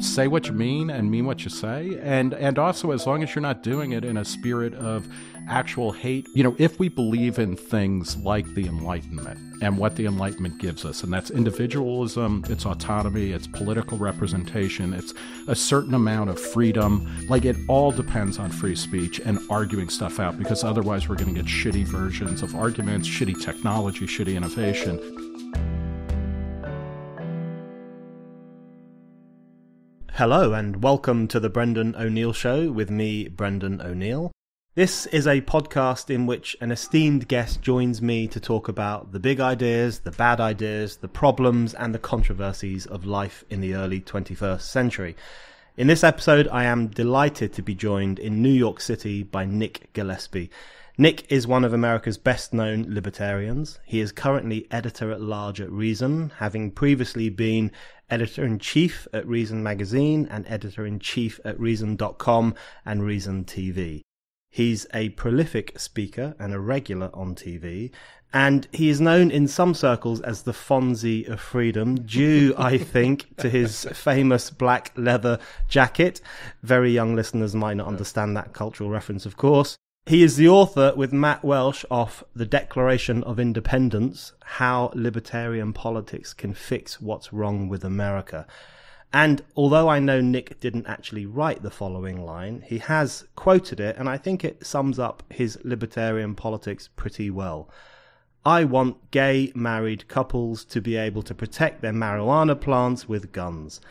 say what you mean and mean what you say. And also, as long as you're not doing it in a spirit of actual hate, if we believe in things like the Enlightenment and what the Enlightenment gives us, and that's individualism, it's autonomy, it's political representation, it's a certain amount of freedom, like it all depends on free speech and arguing stuff out, because otherwise we're going to get shitty versions of arguments, shitty technology, shitty innovation. Hello and welcome to the Brendan O'Neill Show with me, Brendan O'Neill. This is a podcast in which an esteemed guest joins me to talk about the big ideas, the bad ideas, the problems and the controversies of life in the early 21st century. In this episode, I am delighted to be joined in New York City by Nick Gillespie. Nick is one of America's best-known libertarians. He is currently editor-at-large at Reason, having previously been editor-in-chief at Reason Magazine and editor-in-chief at Reason.com and Reason TV. He's a prolific speaker and a regular on TV, and he is known in some circles as the Fonzie of freedom, due, I think, to his famous black leather jacket. Very young listeners might not understand that cultural reference, of course. He is the author, with Matt Welsh, of The Declaration of Independence, How Libertarian Politics Can Fix What's Wrong with America. And although I know Nick didn't actually write the following line, he has quoted it, and I think it sums up his libertarian politics pretty well. I want gay married couples to be able to protect their marijuana plants with guns.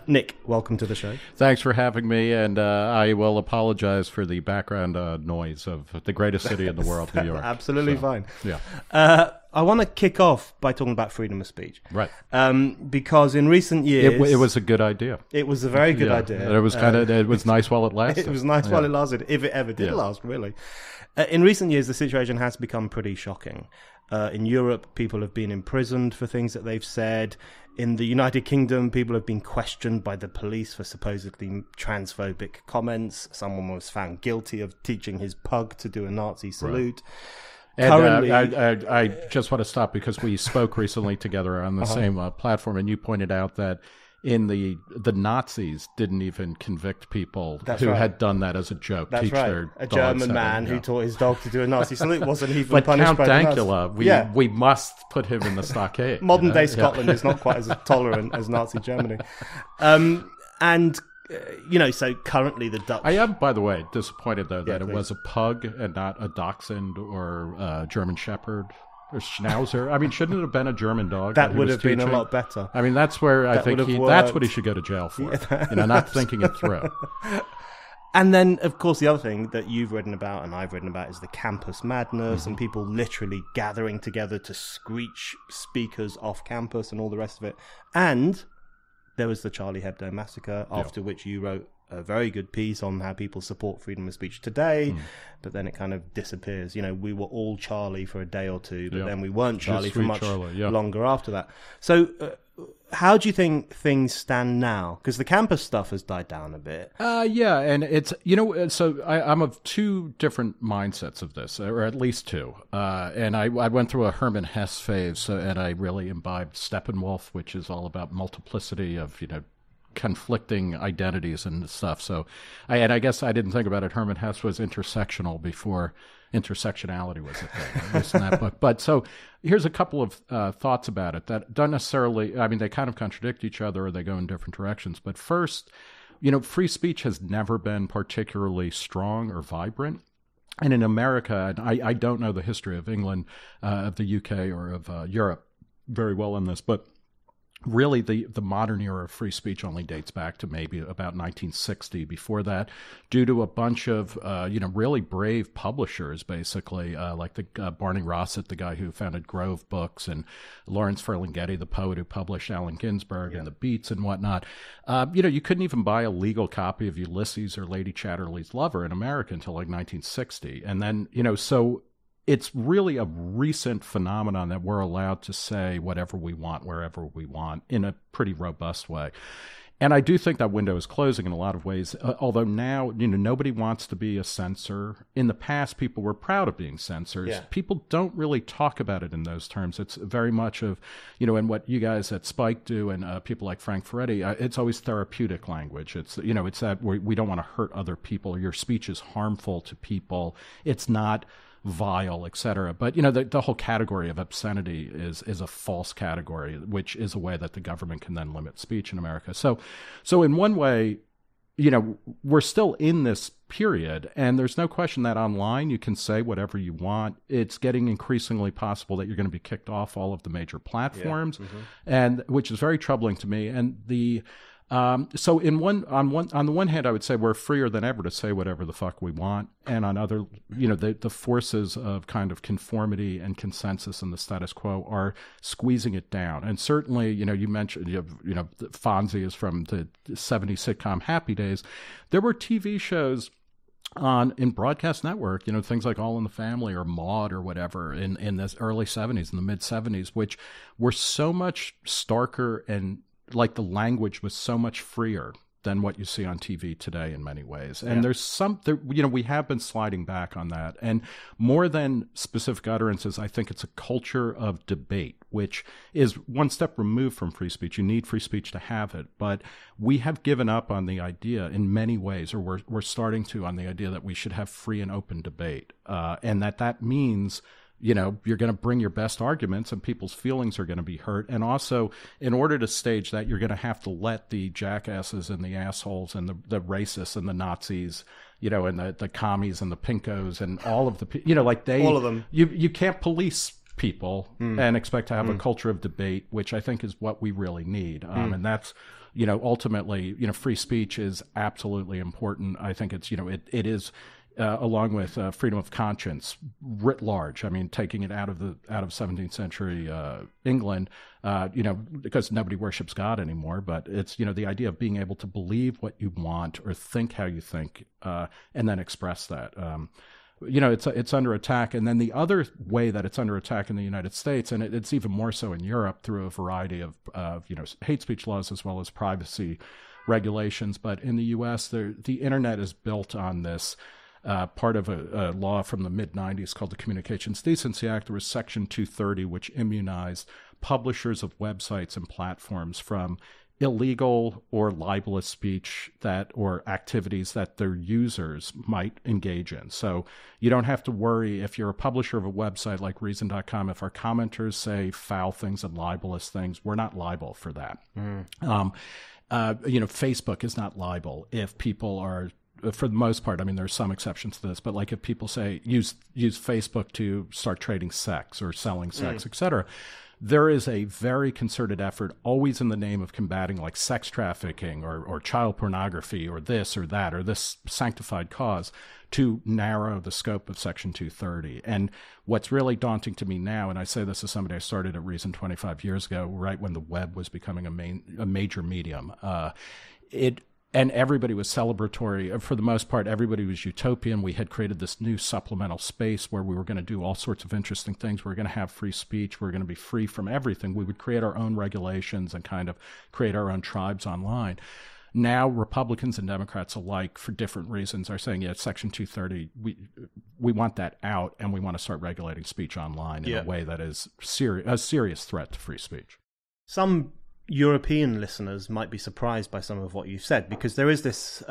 Nick, welcome to the show. Thanks for having me, and I will apologize for the background noise of the greatest city in the world, New York. Absolutely fine. Yeah. I want to kick off by talking about freedom of speech. Right. Because in recent years... It was a good idea. It was a very good idea. It was it was nice while it lasted. It was nice while it lasted, if it ever did last, really. In recent years, the situation has become pretty shocking. In Europe, people have been imprisoned for things that they've said. In the United Kingdom, people have been questioned by the police for supposedly transphobic comments. Someone was found guilty of teaching his pug to do a Nazi salute. Right. And I just want to stop because we spoke recently together on the same platform, and you pointed out that in the Nazis didn't even convict people who had done that as a joke. That's right. A German man who taught his dog to do a Nazi salute wasn't even but punished Count by Dankula, we must put him in the stockade. Modern day Scotland is not quite as tolerant as Nazi Germany. So currently the Dutch... I am, by the way, disappointed, though, that it was a pug and not a dachshund or a German shepherd. Or Schnauzer. I mean, shouldn't it have been a German dog? That would have been a lot better. I mean, that's where I think that's what he should go to jail for. Not thinking it through. And then, of course, the other thing that you've written about and I've written about is the campus madness and people literally gathering together to screech speakers off campus and all the rest of it. And there was the Charlie Hebdo massacre, after which you wrote a very good piece on how people support freedom of speech today, but then it kind of disappears. We were all Charlie for a day or two, but then we weren't Charlie for much longer after that. So how do you think things stand now? Because the campus stuff has died down a bit. And it's, so I'm of two different mindsets of this, or at least two. And I went through a Hermann Hesse phase, and I really imbibed Steppenwolf, which is all about multiplicity of, conflicting identities and stuff. So, I guess I didn't think about it. Hermann Hesse was intersectional before intersectionality was a thing, at least in that book. But so here's a couple of thoughts about it that don't necessarily, they kind of contradict each other or they go in different directions. But first, free speech has never been particularly strong or vibrant. And in America, and I don't know the history of England, of the UK, or of Europe very well in this, but really, the modern era of free speech only dates back to maybe about 1960. Before that, due to a bunch of, really brave publishers, basically, like the Barney Rossett, the guy who founded Grove Books, and Lawrence Ferlinghetti, the poet who published Allen Ginsberg and the Beats and whatnot. You couldn't even buy a legal copy of Ulysses or Lady Chatterley's Lover in America until like 1960. And then, so it's really a recent phenomenon that we're allowed to say whatever we want, wherever we want, in a pretty robust way. And I do think that window is closing in a lot of ways, although now, nobody wants to be a censor. In the past, people were proud of being censors. Yeah. People don't really talk about it in those terms. It's very much of, and what you guys at Spike do and people like Frank Ferretti, it's always therapeutic language. It's, it's that we don't want to hurt other people. Your speech is harmful to people. It's not vile, etc. But the whole category of obscenity is a false category, which is a way that the government can then limit speech in America. So in one way, we're still in this period, and there's no question that online you can say whatever you want. It's getting increasingly possible that you're going to be kicked off all of the major platforms, and which is very troubling to me. And so on the one hand, I would say we're freer than ever to say whatever the fuck we want, and on other, the forces of kind of conformity and consensus and the status quo are squeezing it down. And certainly, you mentioned, Fonzie is from the 70s sitcom Happy Days. There were TV shows in broadcast network, things like All in the Family or Maude or whatever in the early 70s, in the mid 70s, which were so much starker and like the language was so much freer than what you see on TV today in many ways. And we have been sliding back on that. And more than specific utterances, I think it's a culture of debate, which is one step removed from free speech. You need free speech to have it. But we have given up on the idea in many ways, or we're starting to, on the idea that we should have free and open debate. And that means you're going to bring your best arguments and people's feelings are going to be hurt. And also, in order to stage that, you're going to have to let the jackasses and the assholes and the racists and the Nazis, and the commies and the pinkos and all of the, all of them. You can't police people and expect to have a culture of debate, which I think is what we really need. And that's, ultimately, free speech is absolutely important. I think it's, it is, along with freedom of conscience writ large. I mean, taking it out of 17th century England, because nobody worships God anymore. But it's the idea of being able to believe what you want or think how you think, and then express that. It's under attack. And then the other way that it's under attack in the United States, and it's even more so in Europe through a variety of hate speech laws as well as privacy regulations. But in the U.S., the internet is built on this. Part of a law from the mid-'90s called the Communications Decency Act. There was Section 230, which immunized publishers of websites and platforms from illegal or libelous speech or activities that their users might engage in. So you don't have to worry if you're a publisher of a website like Reason.com, if our commenters say foul things and libelous things, we're not liable for that. Facebook is not liable if people are, for the most part, I mean, there's some exceptions to this, but like if people say use Facebook to start trading sex or selling sex, et cetera, there is a very concerted effort always in the name of combating like sex trafficking or child pornography or this or that or this sanctified cause to narrow the scope of Section 230. And what's really daunting to me now, and I say this as somebody I started at Reason 25 years ago, right when the web was becoming a major medium, and everybody was celebratory. For the most part, everybody was utopian. We had created this new supplemental space where we were going to do all sorts of interesting things. We were going to have free speech. We were going to be free from everything. We would create our own regulations and kind of create our own tribes online. Now, Republicans and Democrats alike, for different reasons, are saying, yeah, Section 230, we want that out, and we want to start regulating speech online in a way that is a serious threat to free speech. Some European listeners might be surprised by some of what you've said, because there is this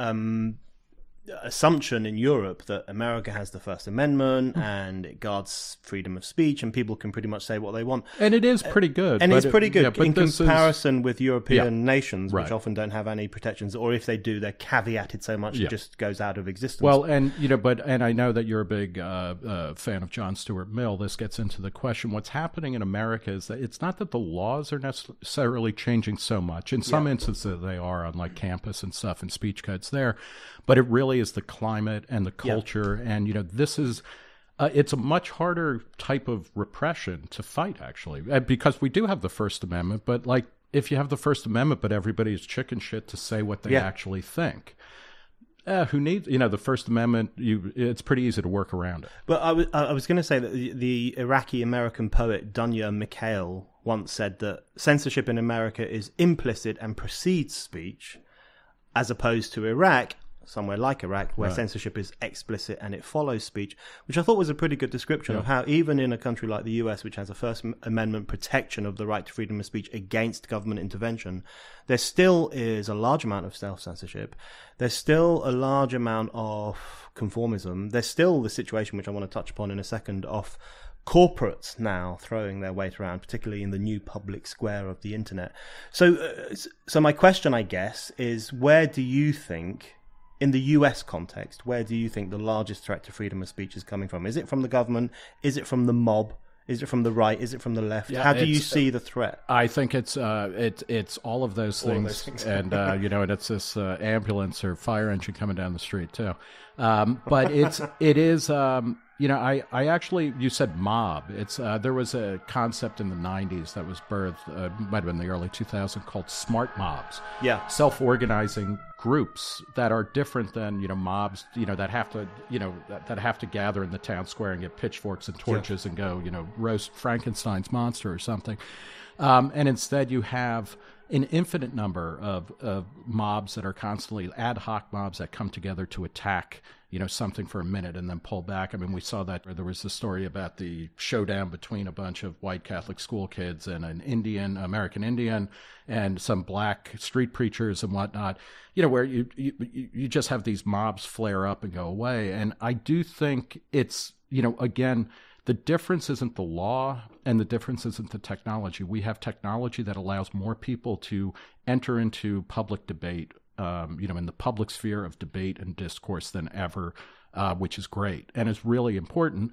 assumption in Europe that America has the First Amendment and it guards freedom of speech and people can pretty much say what they want. And it is pretty good. And it's pretty good in comparison with European nations, which often don't have any protections, or if they do, they're caveated so much it just goes out of existence. Well, and and I know that you're a big fan of John Stuart Mill. This gets into the question. What's happening in America is that it's not that the laws are necessarily changing so much. In some instances, they are on like campus and stuff and speech codes there. But it really is the climate and the culture. And, this is, it's a much harder type of repression to fight, actually, because we do have the First Amendment. But like, if you have the First Amendment, but everybody is chicken shit to say what they actually think. Who needs, the First Amendment, it's pretty easy to work around it. But I was going to say that the Iraqi-American poet Dunya Mikhail once said that censorship in America is implicit and precedes speech, as opposed to Iraq, somewhere like Iraq, where censorship is explicit and it follows speech, which I thought was a pretty good description of how even in a country like the US, which has a First Amendment protection of the right to freedom of speech against government intervention, there still is a large amount of self-censorship. There's still a large amount of conformism. There's still the situation, which I want to touch upon in a second, of corporates now throwing their weight around, particularly in the new public square of the internet. So my question, I guess, is where do you think, in the US context, where do you think the largest threat to freedom of speech is coming from? Is it from the government? Is it from the mob? Is it from the right? Is it from the left? How do you see the threat? I think it's all of those things, and and it's this ambulance or fire engine coming down the street too. But it is. I actually, you said mob. It's there was a concept in the 90s that was birthed, might have been the early 2000s, called smart mobs. Yeah, self-organizing groups that are different than mobs. That have to that have to gather in the town square and get pitchforks and torches and go roast Frankenstein's monster or something. And instead, you have an infinite number of mobs that are constantly ad hoc mobs that come together to attack something for a minute and then pull back. I mean, we saw that there was the story about the showdown between a bunch of white Catholic school kids and an American Indian, and some black street preachers and whatnot, where you just have these mobs flare up and go away. And I do think it's, again, the difference isn't the law and the difference isn't the technology. We have technology that allows more people to enter into public debate, in the public sphere of debate and discourse than ever, which is great and is really important.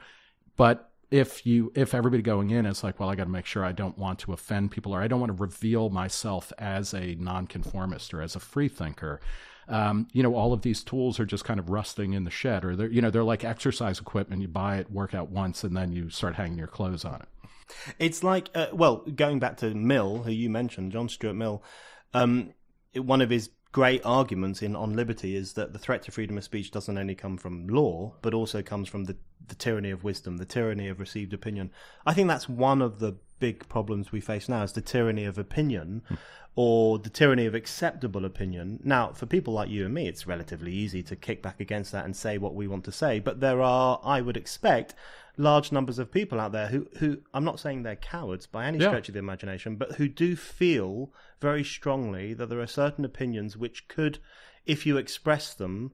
But if everybody going in is like, well, I got to make sure I don't want to offend people, or I don't want to reveal myself as a nonconformist or as a free thinker, all of these tools are just kind of rusting in the shed, or they're like exercise equipment. You buy it, work out once, and then you start hanging your clothes on it. It's like, going back to Mill, who you mentioned, John Stuart Mill, one of his great arguments on liberty is that the threat to freedom of speech doesn't only come from law, but also comes from the tyranny of wisdom, the tyranny of received opinion. I think that's one of the big problems we face now, is the tyranny of opinion, or the tyranny of acceptable opinion. Now, for people like you and me, it's relatively easy to kick back against that and say what we want to say, but there are, I would expect, large numbers of people out there who I'm not saying they're cowards by any stretch of the imagination, but who do feel very strongly that there are certain opinions which could, if you express them,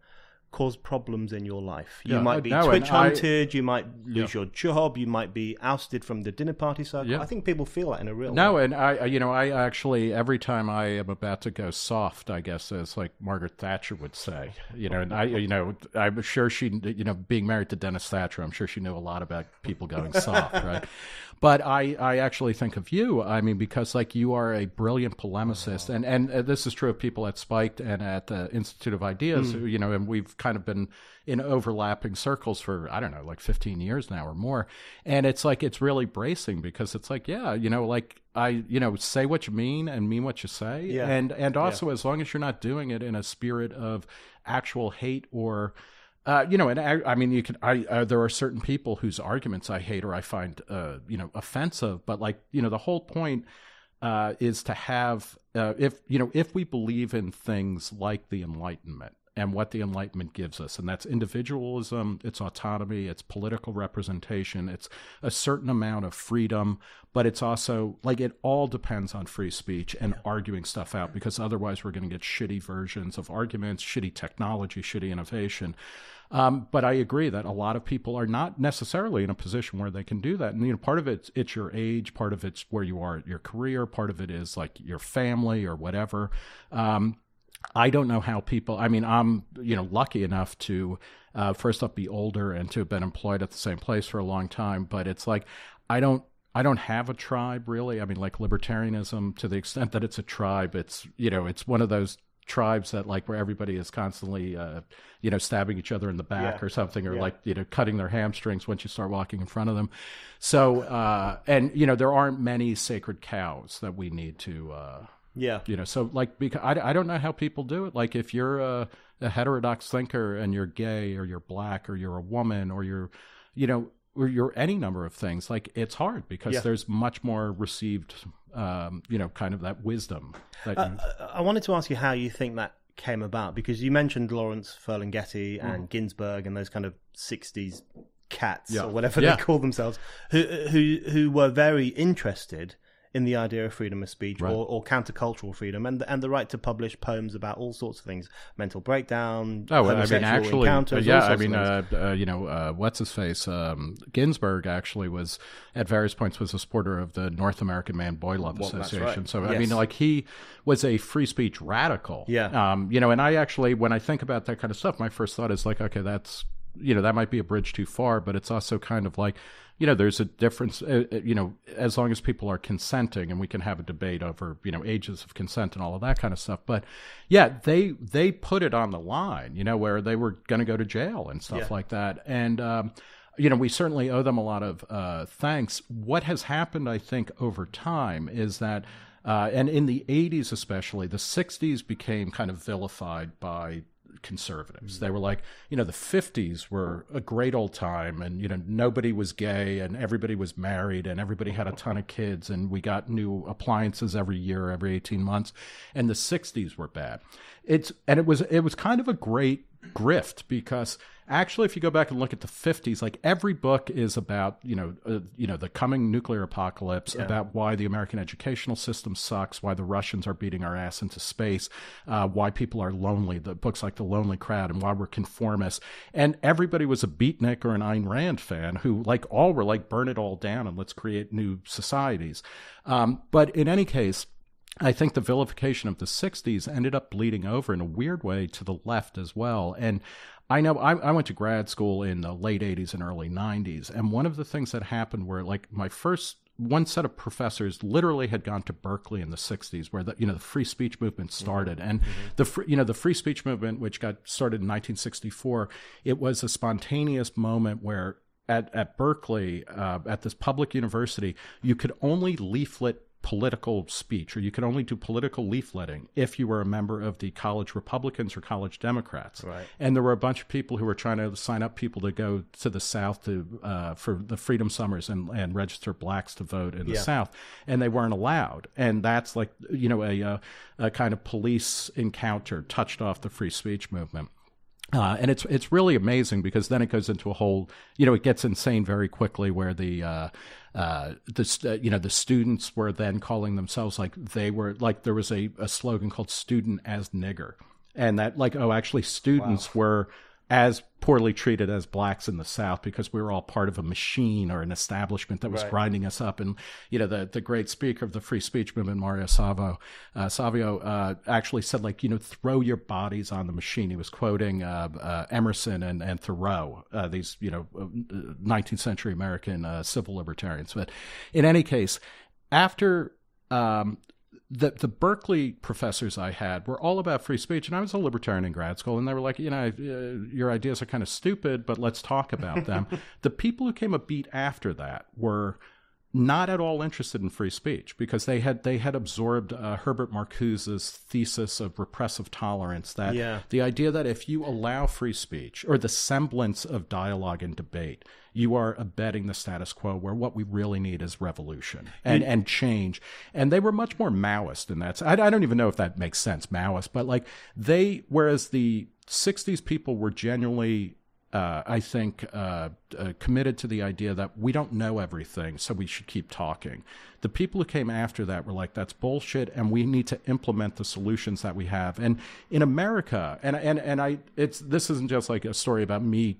cause problems in your life. You might be Twitch hunted, you might lose your job, you might be ousted from the dinner party circle. Yeah. I think people feel that in a real way. And I actually, every time I am about to go soft, I guess, as like Margaret Thatcher would say, and I'm sure she, being married to Dennis Thatcher, I'm sure she knew a lot about people going soft, right? But I actually think of you, because like you are a brilliant polemicist, and this is true of people at Spiked and at the Institute of Ideas, and we've kind of been in overlapping circles for, I don't know, like 15 years now or more. And it's like, it's really bracing, because it's like, say what you mean and mean what you say. Yeah. And also, as long as you're not doing it in a spirit of actual hate or, there are certain people whose arguments I hate or I find, offensive, but like, the whole point is to have, if we believe in things like the Enlightenment, and what the Enlightenment gives us. And that's individualism, it's autonomy, it's political representation, it's a certain amount of freedom, but it's also, like, it all depends on free speech and arguing stuff out, because otherwise we're going to get shitty versions of arguments, shitty technology, shitty innovation. But I agree that a lot of people are not necessarily in a position where they can do that. And, part of it's your age, part of it's where you are at your career, part of it is like your family or whatever. I don't know how people, I'm, lucky enough to, first off, be older and to have been employed at the same place for a long time. But it's like, I don't have a tribe really. Like libertarianism, to the extent that it's a tribe, it's, it's one of those tribes that like where everybody is constantly, stabbing each other in the back or something, or like, cutting their hamstrings once you start walking in front of them. So, and, there aren't many sacred cows that we need to, so like, because I don't know how people do it. Like if you're a heterodox thinker and you're gay or you're black or you're a woman or you're, you're any number of things, like it's hard because there's much more received, kind of that wisdom. I wanted to ask you how you think that came about, because you mentioned Lawrence Ferlinghetti and Ginsberg and those kind of 60s cats or whatever they call themselves, who were very interested in the idea of freedom of speech or countercultural freedom and the right to publish poems about all sorts of things, mental breakdown, homosexual encounters. What's his face? Ginsberg actually was at various points was a supporter of the North American Man Boy Love Association. So I mean, like he was a free speech radical. And I actually, when I think about that kind of stuff, my first thought is like, okay, that's that might be a bridge too far, but it's also kind of like, there's a difference, as long as people are consenting, and we can have a debate over, ages of consent and all of that kind of stuff. But yeah, they put it on the line, where they were going to go to jail and stuff like that. And, we certainly owe them a lot of thanks. What has happened, I think, over time is that, and in the 80s especially, the 60s became kind of vilified by conservatives. They were like, the 50s were a great old time, and nobody was gay and everybody was married and everybody had a ton of kids and we got new appliances every year, every 18 months, and the 60s were bad. It was kind of a great grift, because actually if you go back and look at the 50s, like every book is about the coming nuclear apocalypse, about why the American educational system sucks, why the Russians are beating our ass into space, why people are lonely, the books like The Lonely Crowd, and why we're conformists. And everybody was a beatnik or an Ayn Rand fan who all were like, burn it all down and let's create new societies. But in any case, I think the vilification of the 60s ended up bleeding over in a weird way to the left as well. And I know I went to grad school in the late 80s and early 90s. And one of the things that happened were, like, one set of professors literally had gone to Berkeley in the 60s, where the free speech movement started. And the free speech movement, which got started in 1964, it was a spontaneous moment where at Berkeley, at this public university, you could only leaflet political speech, or you could only do political leafletting if you were a member of the college Republicans or college Democrats. Right. And there were a bunch of people who were trying to sign up people to go to the South for the Freedom Summers and register blacks to vote in the South, and they weren't allowed. And that's like, a kind of police encounter touched off the free speech movement. And it's really amazing, because then it goes into a whole, it gets insane very quickly, where the students were then calling themselves, like, they were like, there was a slogan called "Student as Nigger," and that, like, actually students were as poorly treated as blacks in the South because we were all part of a machine or an establishment that was grinding us up. And, the great speaker of the free speech movement, Mario Savio, actually said, like, throw your bodies on the machine. He was quoting Emerson and Thoreau, these, 19th century American civil libertarians. But in any case, after the Berkeley professors I had were all about free speech, and I was a libertarian in grad school, and they were like, your ideas are kind of stupid, but let's talk about them. The people who came a beat after that were not at all interested in free speech, because they had absorbed Herbert Marcuse's thesis of repressive tolerance, that the idea that if you allow free speech or the semblance of dialogue and debate, you are abetting the status quo, where what we really need is revolution and change. And they were much more Maoist in that. I don't even know if that makes sense, Maoist, but like whereas the 60s people were genuinely, I think, committed to the idea that we don't know everything, so we should keep talking. The people who came after that were like, that's bullshit, and we need to implement the solutions that we have. And in America, this isn't just like a story about me,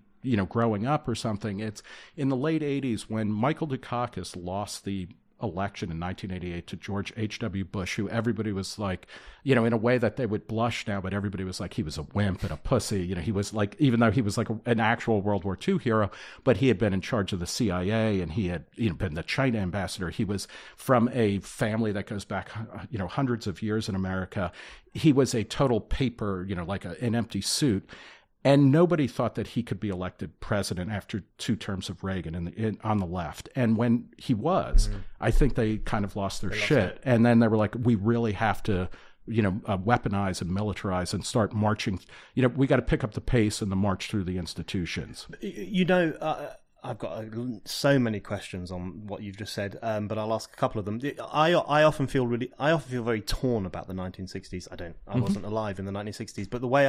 growing up or something. It's in the late 80s when Michael Dukakis lost the election in 1988 to George H.W. Bush, who everybody was like, in a way that they would blush now, but everybody was like, he was a wimp and a pussy. He was like, even though he was like an actual World War II hero, but he had been in charge of the CIA, and he had been the China ambassador. He was from a family that goes back, hundreds of years in America. He was a total paper, like an empty suit. And nobody thought that he could be elected president after 2 terms of Reagan on the left. And when he was, I think they kind of lost their shit. And then they were like, we really have to, weaponize and militarize and start marching. We got to pick up the pace and the march through the institutions. I've got so many questions on what you've just said, but I'll ask a couple of them. I often feel very torn about the 1960s. I wasn't alive in the 1960s, but the way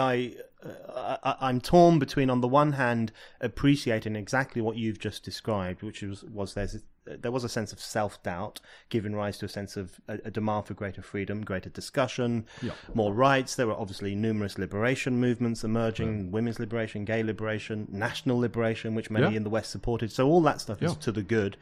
I'm torn between, on the one hand, appreciating exactly what you've just described, which was there was a sense of self-doubt giving rise to a sense of a demand for greater freedom, greater discussion, more rights. There were obviously numerous liberation movements emerging, women's liberation, gay liberation, national liberation, which many in the West supported. So all that stuff is to the good.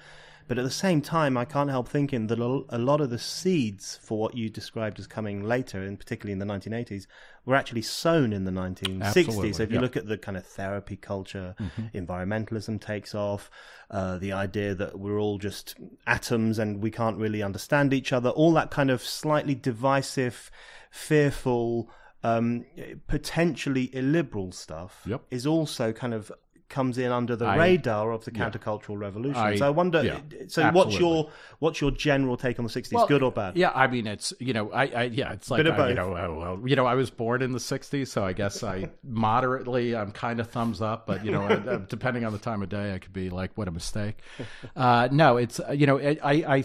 But at the same time, I can't help thinking that a lot of the seeds for what you described as coming later, and particularly in the 1980s, were actually sown in the 1960s. Absolutely. So if you look at the kind of therapy culture, environmentalism takes off, the idea that we're all just atoms and we can't really understand each other, all that kind of slightly divisive, fearful, potentially illiberal stuff is also kind of comes in under the radar of the countercultural revolution. So I wonder, what's your general take on the 60s, well, good or bad? Yeah, I mean, it's, it's like, I was born in the 60s, so I guess I'm kind of thumbs up, but, depending on the time of day, I could be like, what a mistake. No, it's, I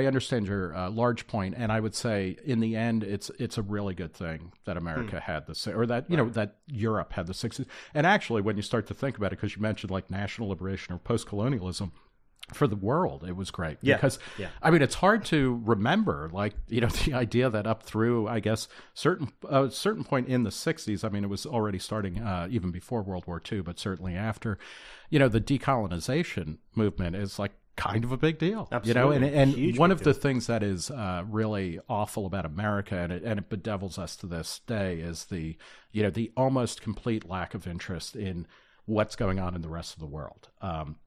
understand your large point, and I would say in the end, it's a really good thing that America had this, or that, that Europe had the 60s. And actually, when you start to think about it, because you mentioned like national liberation or post-colonialism, for the world, it was great. Because, I mean, it's hard to remember, like, the idea that up through, I guess, certain point in the 60s, I mean, it was already starting even before World War II, but certainly after, the decolonization movement is like kind of a big deal. Absolutely. And one of the things that is really awful about America, and it bedevils us to this day, is the almost complete lack of interest in what's going on in the rest of the world.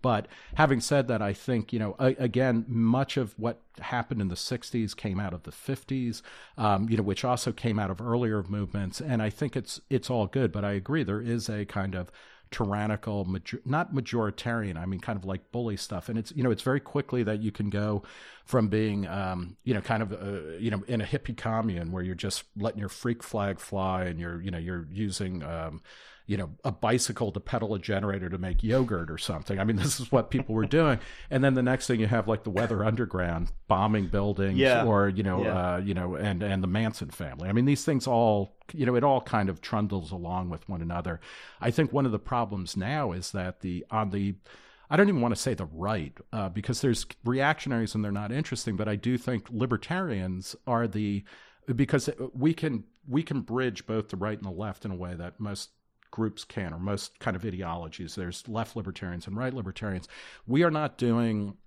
But having said that, I think, again, much of what happened in the 60s came out of the 50s, which also came out of earlier movements. And I think it's all good. But I agree, there is a kind of tyrannical, not majoritarian, I mean, kind of like bully stuff. And it's, it's very quickly that you can go from being, kind of, in a hippie commune where you're just letting your freak flag fly and you're using, a bicycle to pedal a generator to make yogurt or something. I mean, this is what people were doing. And then the next thing you have like the Weather Underground bombing buildings or, and the Manson family. I mean, these things all, it all kind of trundles along with one another. I think one of the problems now is that I don't even want to say the right, because there's reactionaries and they're not interesting, but I do think libertarians are because we can bridge both the right and the left in a way that most groups can, or most kind of ideologies. There's left libertarians and right libertarians. We are not doing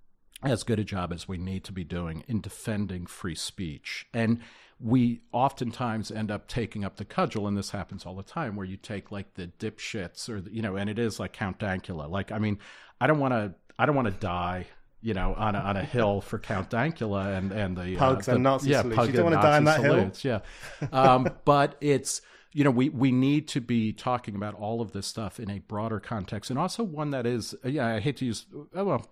as good a job as we need to be doing in defending free speech. And we oftentimes end up taking up the cudgel, and this happens all the time, where you take like the dipshits or, and it is like Count Dankula. Like, I mean, I don't want to die, on a hill for Count Dankula and the pugs and Nazi salutes. Pug you don't want to Nazi die on that salutes, hill. But it's, we need to be talking about all of this stuff in a broader context, and also one that is, I hate to use, I'll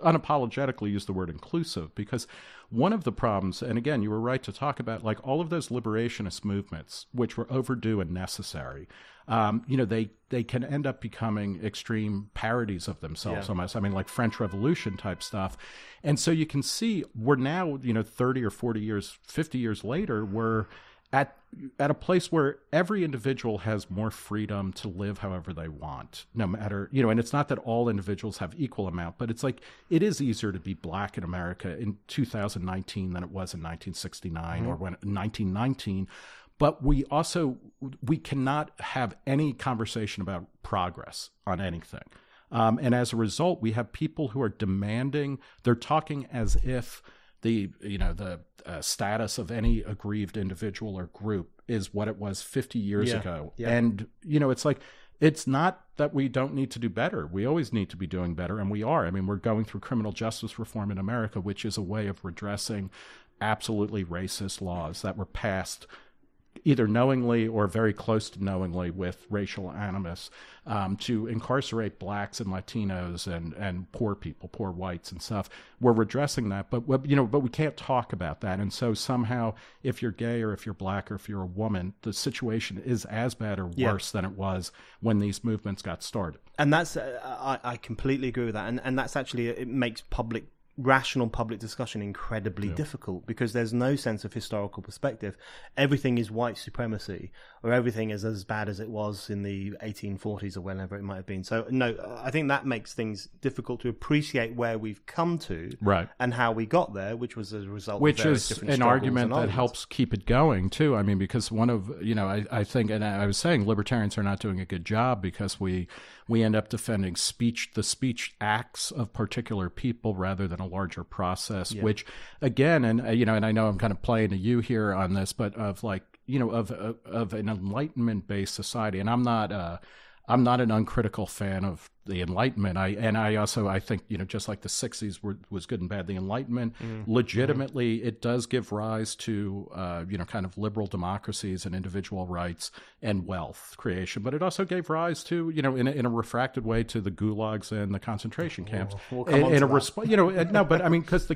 unapologetically use the word inclusive, because one of the problems, and again, you were right to talk about like all of those liberationist movements, which were overdue and necessary, they can end up becoming extreme parodies of themselves almost. I mean, like French Revolution type stuff. And so you can see we're now, 30 or 40 years, 50 years later, we're at a place where every individual has more freedom to live however they want, no matter, and it's not that all individuals have equal amount, but it's like, it is easier to be black in America in 2019 than it was in 1969 or when 1919. But we cannot have any conversation about progress on anything. And as a result, we have people who are demanding, they're talking as if the status of any aggrieved individual or group is what it was 50 years ago. Yeah. And, it's like, it's not that we don't need to do better. We always need to be doing better, and we are. I mean, we're going through criminal justice reform in America, which is a way of redressing absolutely racist laws that were passed either knowingly or very close to knowingly with racial animus, to incarcerate blacks and Latinos and poor people, poor whites and stuff. We're redressing that, but we can't talk about that. And so somehow, if you're gay or if you're black or if you're a woman, the situation is as bad or worse than it was when these movements got started. And that's I completely agree with that. And that's actually, it makes rational public discussion incredibly difficult, because there's no sense of historical perspective. Everything is white supremacy, or everything is as bad as it was in the 1840s or whenever it might have been. So no, I think that makes things difficult to appreciate where we've come to, right, and how we got there, which was as a result which of various is different an argument that helps keep it going too. I mean, because one of I think, and I was saying, libertarians are not doing a good job because we end up defending the speech acts of particular people rather than a larger process, which again, and and I know I'm kind of playing to you here on this, but of an Enlightenment-based society, and I'm not an uncritical fan of the Enlightenment. I think just like the 60s was good and bad, the Enlightenment legitimately it does give rise to kind of liberal democracies and individual rights and wealth creation, but it also gave rise to in a refracted way to the gulags and the because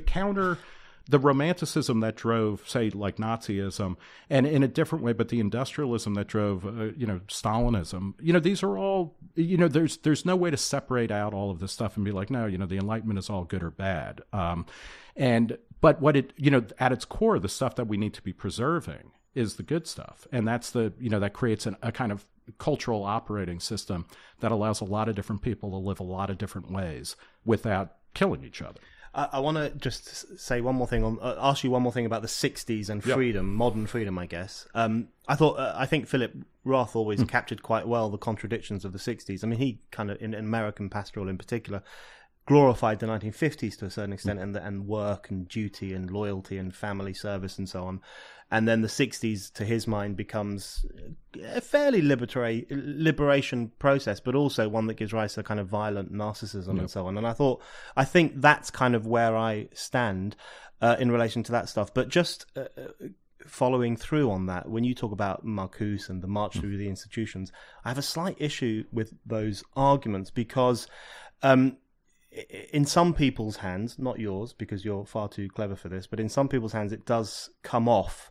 the romanticism that drove, say, like Nazism, and in a different way, but the industrialism that drove, Stalinism. These are all, there's no way to separate out all of this stuff and be like, no, the Enlightenment is all good or bad. But what it, at its core, the stuff that we need to be preserving is the good stuff, and that's that creates a kind of cultural operating system that allows a lot of different people to live a lot of different ways without killing each other. I want to just say one more thing ask you one more thing about the 60s and freedom, modern freedom, I guess. I think Philip Roth always captured quite well the contradictions of the 60s. I mean, he kind of, in American Pastoral in particular, glorified the 1950s to a certain extent, and work and duty and loyalty and family service and so on. And then the 60s, to his mind, becomes a fairly liberation process, but also one that gives rise to kind of violent narcissism and so on. And I think that's kind of where I stand in relation to that stuff. But just following through on that, when you talk about Marcuse and the march through the institutions, I have a slight issue with those arguments, because in some people's hands, not yours because you're far too clever for this, but in some people's hands it does come off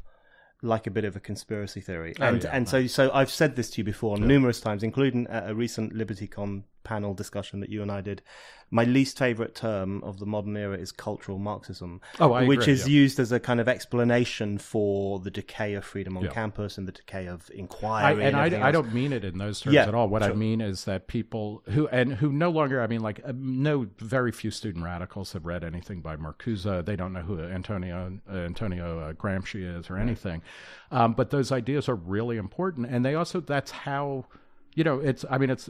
like a bit of a conspiracy theory. So I've said this to you before numerous times, including at a recent LibertyCon panel discussion that you and I did. My least favorite term of the modern era is cultural Marxism, which is used as a kind of explanation for the decay of freedom on campus and the decay of inquiry. I don't mean it in those terms at all. What I mean is that people who no longer, no, very few student radicals have read anything by Marcuse. They don't know who Antonio Gramsci is or anything. But those ideas are really important, and they also, that's how. It's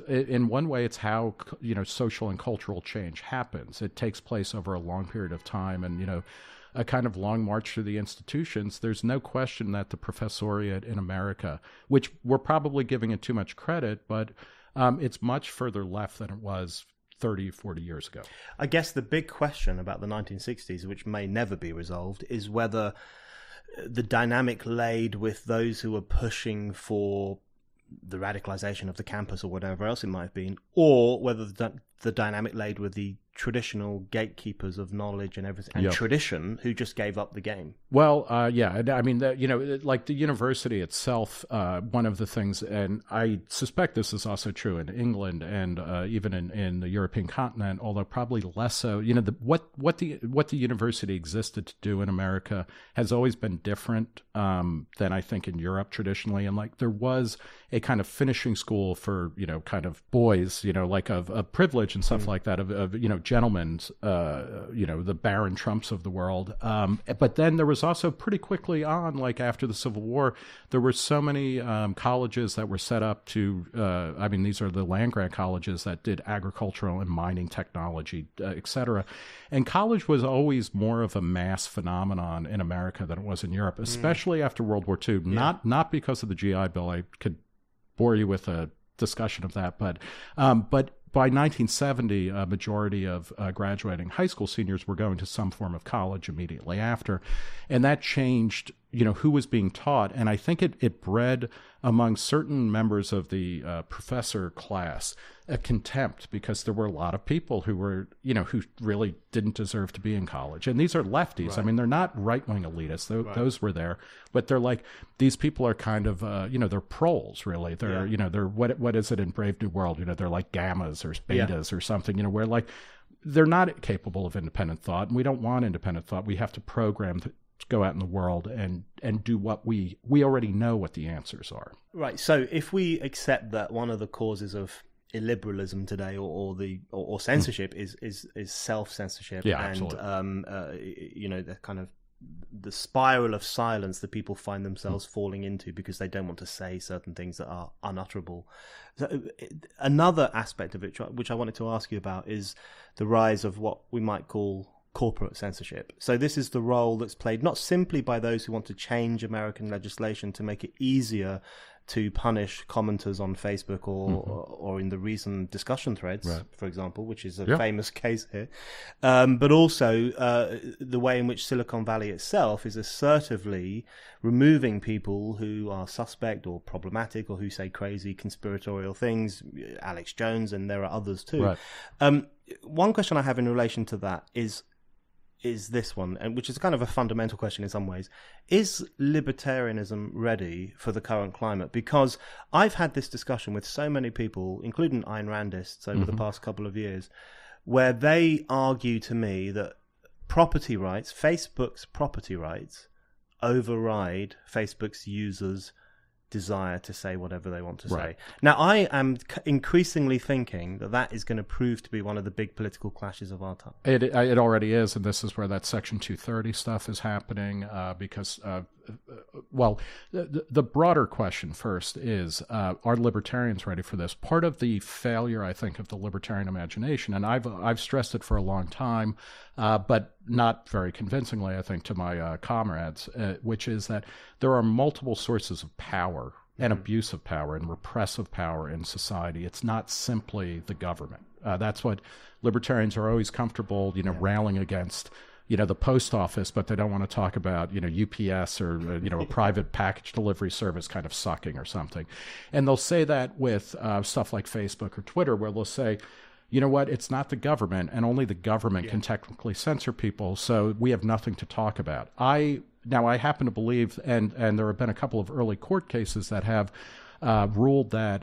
in one way, it's how, social and cultural change happens. It takes place over a long period of time, and, a kind of long march through the institutions. There's no question that the professoriate in America, which we're probably giving it too much credit, but it's much further left than it was 30, 40 years ago. I guess the big question about the 1960s, which may never be resolved, is whether the dynamic laid with those who were pushing for the radicalization of the campus or whatever else it might have been, or whether the dynamic laid with the traditional gatekeepers of knowledge and everything and tradition who just gave up the game. Well, like the university itself, one of the things, and I suspect this is also true in England and even in the European continent, although probably less so. What the university existed to do in America has always been different than I think in Europe traditionally, and like there was a kind of finishing school for kind of boys, like of privilege and stuff like that, of gentlemen, the Baron Trumps of the world. But then there was also pretty quickly on, like after the Civil War, there were so many colleges that were set up to, these are the land-grant colleges that did agricultural and mining technology, et cetera. And college was always more of a mass phenomenon in America than it was in Europe, especially after World War II. Yeah. Not because of the GI Bill. I could bore you with a discussion of that, but by 1970, a majority of graduating high school seniors were going to some form of college immediately after, and that changed, who was being taught. And I think it bred among certain members of the professor class a contempt, because there were a lot of people who were, who really didn't deserve to be in college. And these are lefties. Right. I mean, they're not right-wing elitists. Those were there. But they're like, these people are kind of, they're proles, really. They're, they're, what is it in Brave New World? They're like gammas or betas or something, where like, they're not capable of independent thought. And we don't want independent thought. We have to program to go out in the world and do what we already know what the answers are. Right. So if we accept that one of the causes of illiberalism today, or censorship, is self-censorship, and the kind of the spiral of silence that people find themselves falling into because they don't want to say certain things that are unutterable. So, another aspect of it, which I wanted to ask you about, is the rise of what we might call corporate censorship. So this is the role that's played not simply by those who want to change American legislation to make it easier to punish commenters on Facebook or in the recent discussion threads, for example, which is a famous case here, but also the way in which Silicon Valley itself is assertively removing people who are suspect or problematic or who say crazy conspiratorial things, Alex Jones, and there are others too. Right. One question I have in relation to that is this one, and which is kind of a fundamental question in some ways. Is libertarianism ready for the current climate? Because I've had this discussion with so many people, including Ayn Randists, over the past couple of years, where they argue to me that property rights, Facebook's property rights, override Facebook's users' desire to say whatever they want to say. Now, I am increasingly thinking that is going to prove to be one of the big political clashes of our time. It already is, and this is where that Section 230 stuff is happening, because, the broader question first is, are libertarians ready for this? Part of the failure, I think, of the libertarian imagination, and I've stressed it for a long time, but not very convincingly, I think, to my comrades, which is that there are multiple sources of power and abuse of power and repressive power in society. It's not simply the government. That's what libertarians are always comfortable, railing against, the post office, but they don't want to talk about, UPS or, a private package delivery service kind of sucking or something. And they'll say that with stuff like Facebook or Twitter, where they'll say, you know what, it's not the government, and only the government can technically censor people, so we have nothing to talk about. I happen to believe, and there have been a couple of early court cases that have ruled that,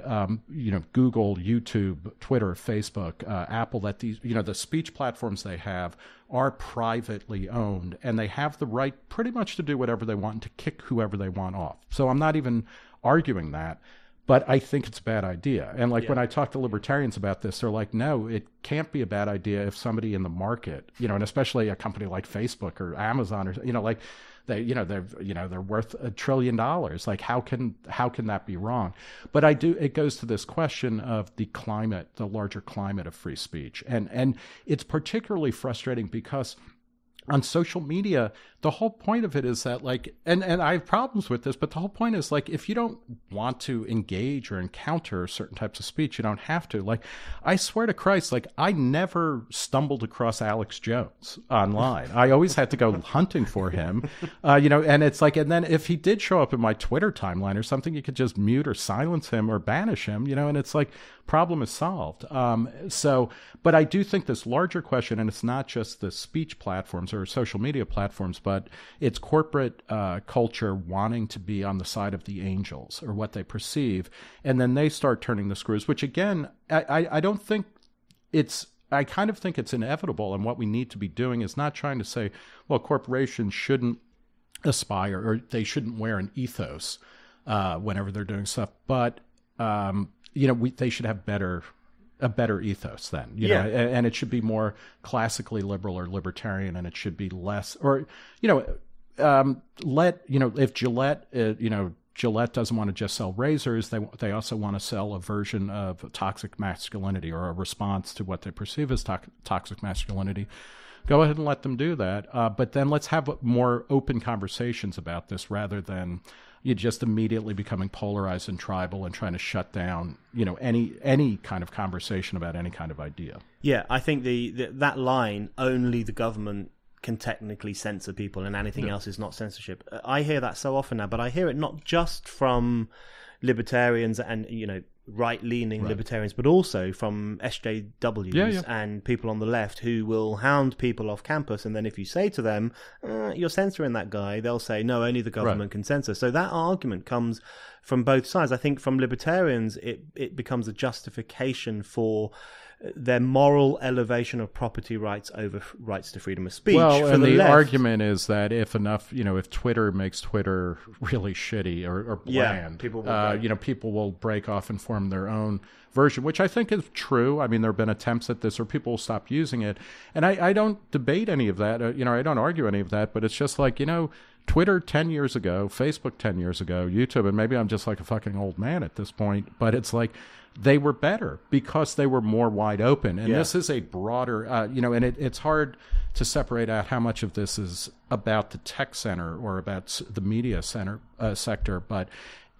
Google, YouTube, Twitter, Facebook, Apple, that these, the speech platforms they have are privately owned, and they have the right pretty much to do whatever they want and to kick whoever they want off. So I'm not even arguing that. But I think it's a bad idea. And when I talk to libertarians about this, they're like, no, it can't be a bad idea if somebody in the market, and especially a company like Facebook or Amazon or, they're worth $1 trillion. Like, how can that be wrong? But it goes to this question of the climate, the larger climate of free speech. And it's particularly frustrating because on social media, the whole point of it is that, and I have problems with this, but the whole point is, if you don't want to engage or encounter certain types of speech, you don't have to. I swear to Christ, I never stumbled across Alex Jones online. I always had to go hunting for him, and it's and then if he did show up in my Twitter timeline or something, you could just mute or silence him or banish him, and it's problem is solved. But I do think this larger question, and it's not just the speech platforms or social media platforms, but it's corporate culture wanting to be on the side of the angels, or what they perceive, and then they start turning the screws, which again, I don't think I kind of think it's inevitable, and what we need to be doing is not trying to say, well, corporations shouldn't aspire or they shouldn't wear an ethos whenever they're doing stuff, but they should have a better ethos then, and it should be more classically liberal or libertarian, and it should be less, or, if Gillette doesn't want to just sell razors, they also want to sell a version of toxic masculinity, or a response to what they perceive as toxic masculinity. Go ahead and let them do that. But then let's have more open conversations about this, rather than you just immediately becoming polarized and tribal and trying to shut down, any kind of conversation about any kind of idea. Yeah, I think that line, only the government can technically censor people and anything else is not censorship. I hear that so often now, but I hear it not just from libertarians and, right-leaning libertarians, but also from SJWs and people on the left who will hound people off campus. And then if you say to them, you're censoring that guy, they'll say, no, only the government can censor. So that argument comes from both sides. I think from libertarians, it becomes a justification for their moral elevation of property rights over rights to freedom of speech. Well, and the argument is that if if Twitter makes Twitter really shitty or bland, people will break off and form their own version, which I think is true. I mean, there have been attempts at this, or people will stop using it. And I don't debate any of that. I don't argue any of that, but it's just like, Twitter 10 years ago, Facebook 10 years ago, YouTube, and maybe I'm just like a fucking old man at this point, but it's like, they were better because they were more wide open. And this is a broader, and it's hard to separate out how much of this is about the tech center or about the media sector, but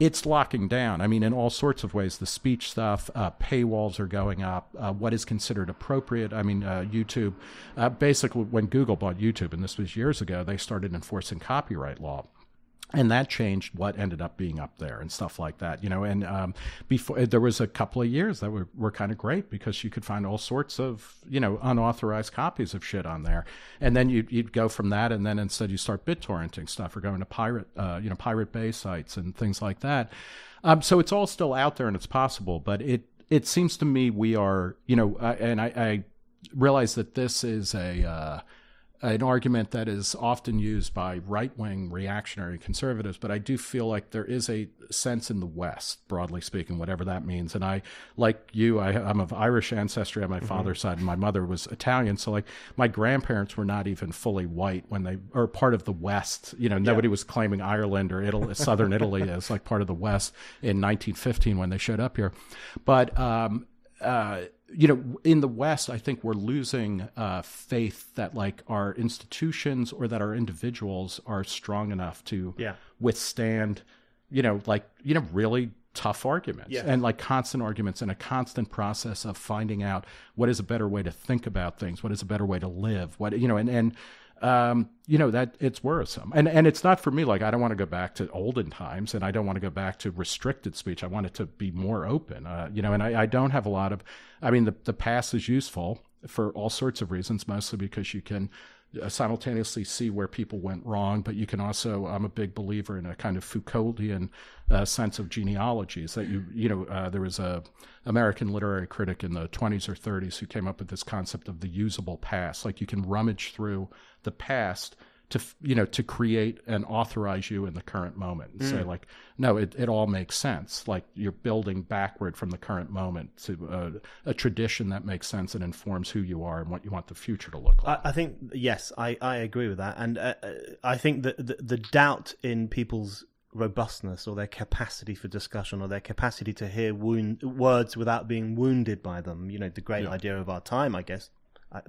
it's locking down. I mean, in all sorts of ways, the speech stuff, paywalls are going up, what is considered appropriate. I mean, YouTube, basically when Google bought YouTube, and this was years ago, they started enforcing copyright law. And that changed what ended up being up there and stuff like that, And before, there was a couple of years that were kind of great because you could find all sorts of, unauthorized copies of shit on there. And then you'd go from that, and then instead you start BitTorrenting stuff or going to Pirate Bay sites and things like that. So it's all still out there and it's possible, but it seems to me we are, and I realize that this is an argument that is often used by right-wing reactionary conservatives, but I do feel like there is a sense in the West, broadly speaking, whatever that means. And I, like you, I'm of Irish ancestry on my father's side, and my mother was Italian. So, like, my grandparents were not even fully white when they are part of the West. Nobody was claiming Ireland or Italy, Southern Italy as like part of the West in 1915 when they showed up here. But in the West, I think we're losing faith that like our institutions or that our individuals are strong enough to withstand, really tough arguments and like constant arguments and a constant process of finding out what is a better way to think about things, what is a better way to live, that it's worrisome. And it's not for me, like, I don't want to go back to olden times and I don't want to go back to restricted speech. I want it to be more open, and I don't have a lot of, the past is useful for all sorts of reasons, mostly because you can simultaneously see where people went wrong, but you can also, I'm a big believer in a kind of Foucauldian sense of genealogies that there was a American literary critic in the 20s or 30s who came up with this concept of the usable past. Like you can rummage through the past to create and authorize you in the current moment and say like, no, it all makes sense. Like you're building backward from the current moment to a tradition that makes sense and informs who you are and what you want the future to look like. I think, yes, I agree with that. And I think that the doubt in people's robustness or their capacity for discussion or their capacity to hear words without being wounded by them, the great idea of our time, I guess,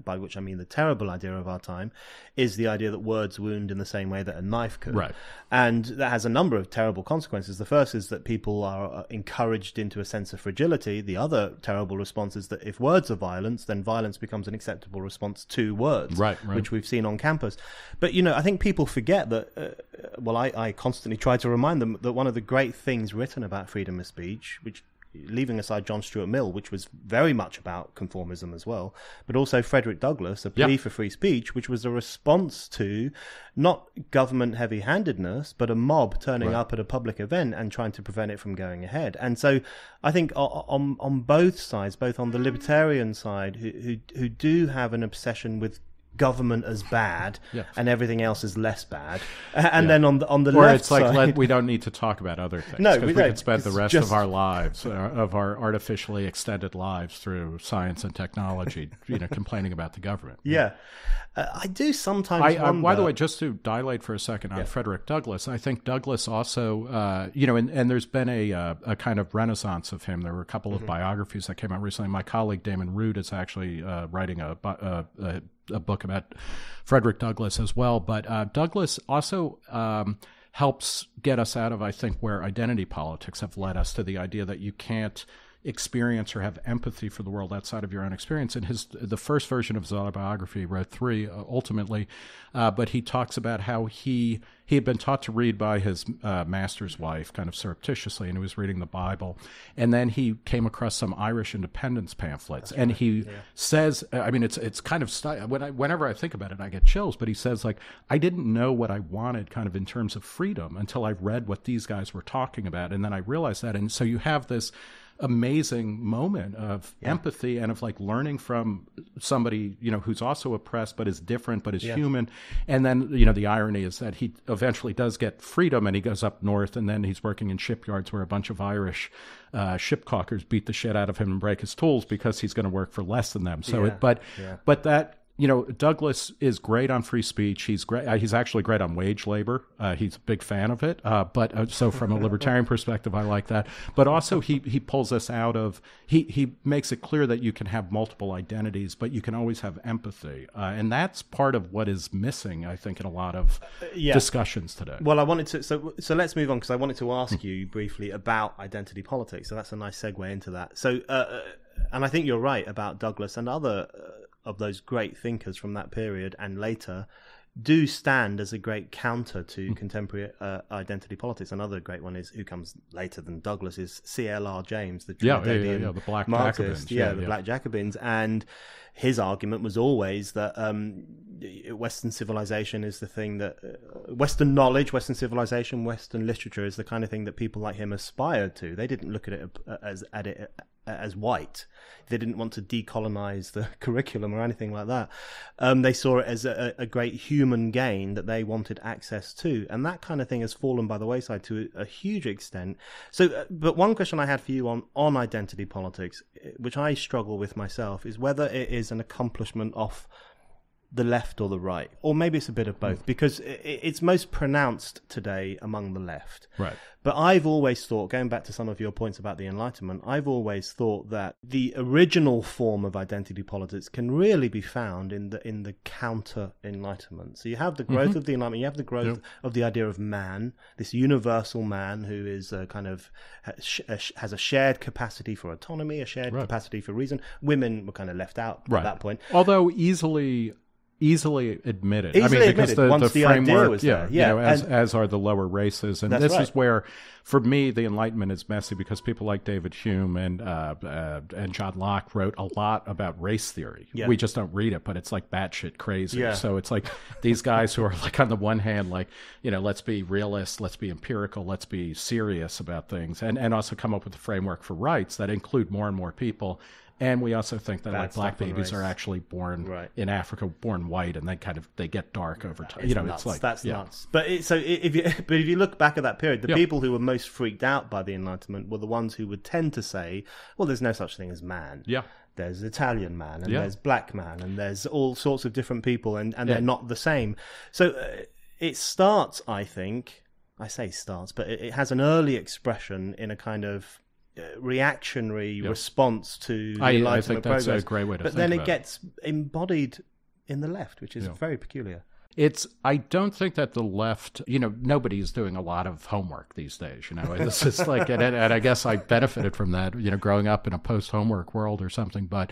by which I mean the terrible idea of our time, is the idea that words wound in the same way that a knife could. Right. And that has a number of terrible consequences. The first is that people are encouraged into a sense of fragility. The other terrible response is that if words are violence, then violence becomes an acceptable response to words, right. which we've seen on campus. But, I think people forget that, I constantly try to remind them that one of the great things written about freedom of speech, which leaving aside John Stuart Mill, which was very much about conformism as well, but also Frederick Douglass, A Plea for Free Speech, which was a response to not government heavy-handedness, but a mob turning up at a public event and trying to prevent it from going ahead. And so I think on both sides, both on the libertarian side, who do have an obsession with government as bad and everything else is less bad, and then on the left it's like side, we don't need to talk about other things. No, we could spend the rest of our lives, of our artificially extended lives through science and technology, complaining about the government. I do sometimes wonder. By the way, just to dilate for a second on Frederick Douglass, I think Douglass also, and there's been a kind of renaissance of him. There were a couple of biographies that came out recently. My colleague Damon Root is actually writing a book about Frederick Douglass as well. But Douglass also helps get us out of, I think, where identity politics have led us to the idea that you can't experience or have empathy for the world outside of your own experience. And the first version of his autobiography, he wrote 3 ultimately, but he talks about how he had been taught to read by his master's wife kind of surreptitiously, and he was reading the Bible. And then he came across some Irish independence pamphlets. That's and right. He says, I mean, it's kind of, whenever I think about it, I get chills, but he says, like, I didn't know what I wanted kind of in terms of freedom until I read what these guys were talking about. And then I realized that. And so you have this amazing moment of empathy and of like learning from somebody, you know, who's also oppressed but is different but is human. And then, you know, the irony is that he eventually does get freedom and he goes up north, and then he's working in shipyards where a bunch of Irish ship caulkers beat the shit out of him and break his tools because he's going to work for less than them. So but that, you know, Douglas is great on free speech. He's great. He's actually great on wage labor. He's a big fan of it. But so from a libertarian perspective, I like that. But also he pulls us out of, he makes it clear that you can have multiple identities, but you can always have empathy. And that's part of what is missing, I think, in a lot of discussions today. Well, I wanted to, so let's move on, because I wanted to ask you briefly about identity politics. So that's a nice segue into that. So, and I think you're right about Douglas and other of those great thinkers from that period and later do stand as a great counter to contemporary identity politics. Another great one is, who comes later than Douglas, is C.L.R. James, the the Black Marxist, Jacobins. Black Jacobins. And his argument was always that Western civilization is the thing that Western knowledge, Western civilization, Western literature is the kind of thing that people like him aspired to. They didn't look at it as white. They didn't want to decolonize the curriculum or anything like that. They saw it as a great human gain that they wanted access to, and that kind of thing has fallen by the wayside to a huge extent. So, but one question I had for you on identity politics, which I struggle with myself, is whether it is an accomplishment of the left or the right, or maybe it's a bit of both, because it's most pronounced today among the left. Right. But I've always thought, going back to some of your points about the Enlightenment, I've always thought that the original form of identity politics can really be found in the counter-Enlightenment. So you have the growth of the Enlightenment, you have the growth of the idea of man, this universal man who is kind of has a shared capacity for autonomy, a shared capacity for reason. Women were kind of left out at that point. Although easily admitted. Because once the framework, idea was there. You know, as are the lower races. And this is where, for me, the Enlightenment is messy, because people like David Hume and John Locke wrote a lot about race theory. Yeah. We just don't read it, but it's like batshit crazy. Yeah. So it's like these guys who are like, on the one hand, like, you know, let's be realists, let's be empirical, let's be serious about things, and also come up with a framework for rights that include more and more people. And we also think that like black babies are actually born in Africa, born white, and they get dark over time. You know, nuts. It's like that's nuts. But if you look back at that period, the people who were most freaked out by the Enlightenment were the ones who would tend to say, "Well, there's no such thing as man." Yeah. There's Italian man, and there's black man, and there's all sorts of different people, and they're not the same. So it starts, I think. I say starts, but it has an early expression in a kind of reactionary response to the Enlightenment I think that's progress. a great way to think But then about it gets embodied in the left, which is very peculiar. I don't think that the left, you know, nobody is doing a lot of homework these days, you know. This is like, and I guess I benefited from that, you know, growing up in a post-homework world or something. But,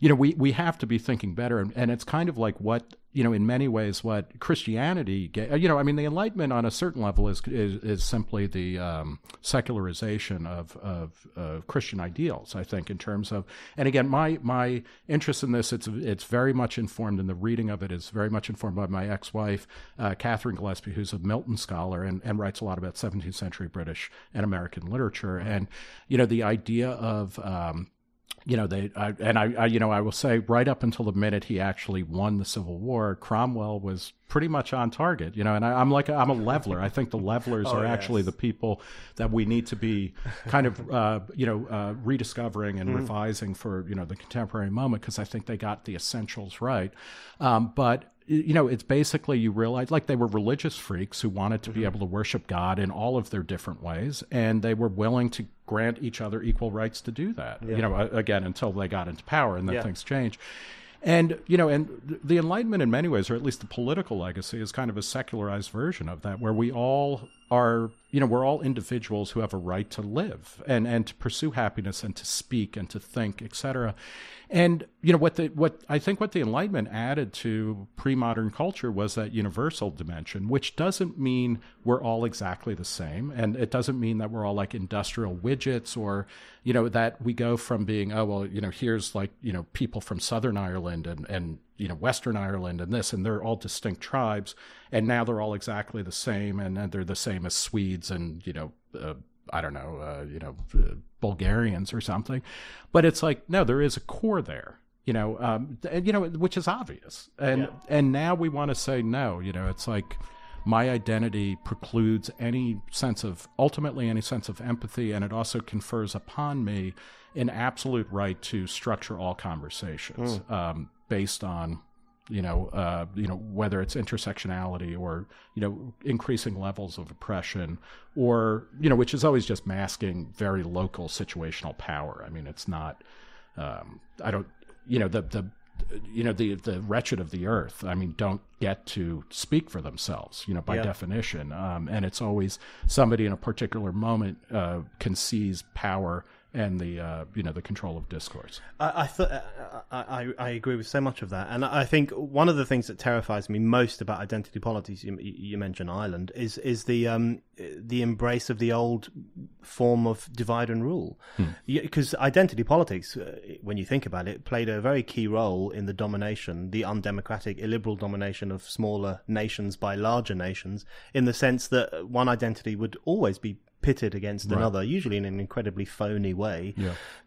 you know, we have to be thinking better. And it's kind of like what, you know, in many ways what Christianity, you know, I mean, the Enlightenment on a certain level is simply the secularization of Christian ideals, I think, in terms of, and again, my interest in this, it's very much informed, and the reading of it is very much informed by my ex-wife, Catherine Gillespie, who's a Milton scholar and writes a lot about 17th century British and American literature. And, you know, the idea of, you know, I will say, right up until the minute he actually won the Civil War, Cromwell was pretty much on target, you know, and I'm a leveler. I think the levelers are actually the people that we need to be kind of, rediscovering and revising for, you know, the contemporary moment, because I think they got the essentials right. But you know, it's basically, you realize, like, they were religious freaks who wanted to be able to worship God in all of their different ways, and they were willing to grant each other equal rights to do that, you know, again, until they got into power, and then things changed. And, you know, and the Enlightenment in many ways, or at least the political legacy, is kind of a secularized version of that, where we all are, we're all individuals who have a right to live and to pursue happiness and to speak and to think, etc. And, what I think what the Enlightenment added to pre-modern culture was that universal dimension, which doesn't mean we're all exactly the same. And it doesn't mean that we're all like industrial widgets or, that we go from being, here's like, people from Southern Ireland and Western Ireland and this, and they're all distinct tribes. And now they're all exactly the same. And they're the same as Swedes and, Bulgarians or something. But it's like, no, there is a core there, which is obvious. And now we want to say, no, it's like my identity precludes ultimately any sense of empathy. And it also confers upon me an absolute right to structure all conversations based on, whether it's intersectionality or, increasing levels of oppression or, which is always just masking very local situational power. I mean, it's not, the wretched of the earth, I mean, don't get to speak for themselves, by definition. And it's always somebody in a particular moment can seize power and the control of discourse. I agree with so much of that, and I think one of the things that terrifies me most about identity politics, you mentioned Ireland, is the embrace of the old form of divide and rule, because identity politics, when you think about it, played a very key role in the domination, the undemocratic, illiberal domination of smaller nations by larger nations, in the sense that one identity would always be pitted against another, usually in an incredibly phony way,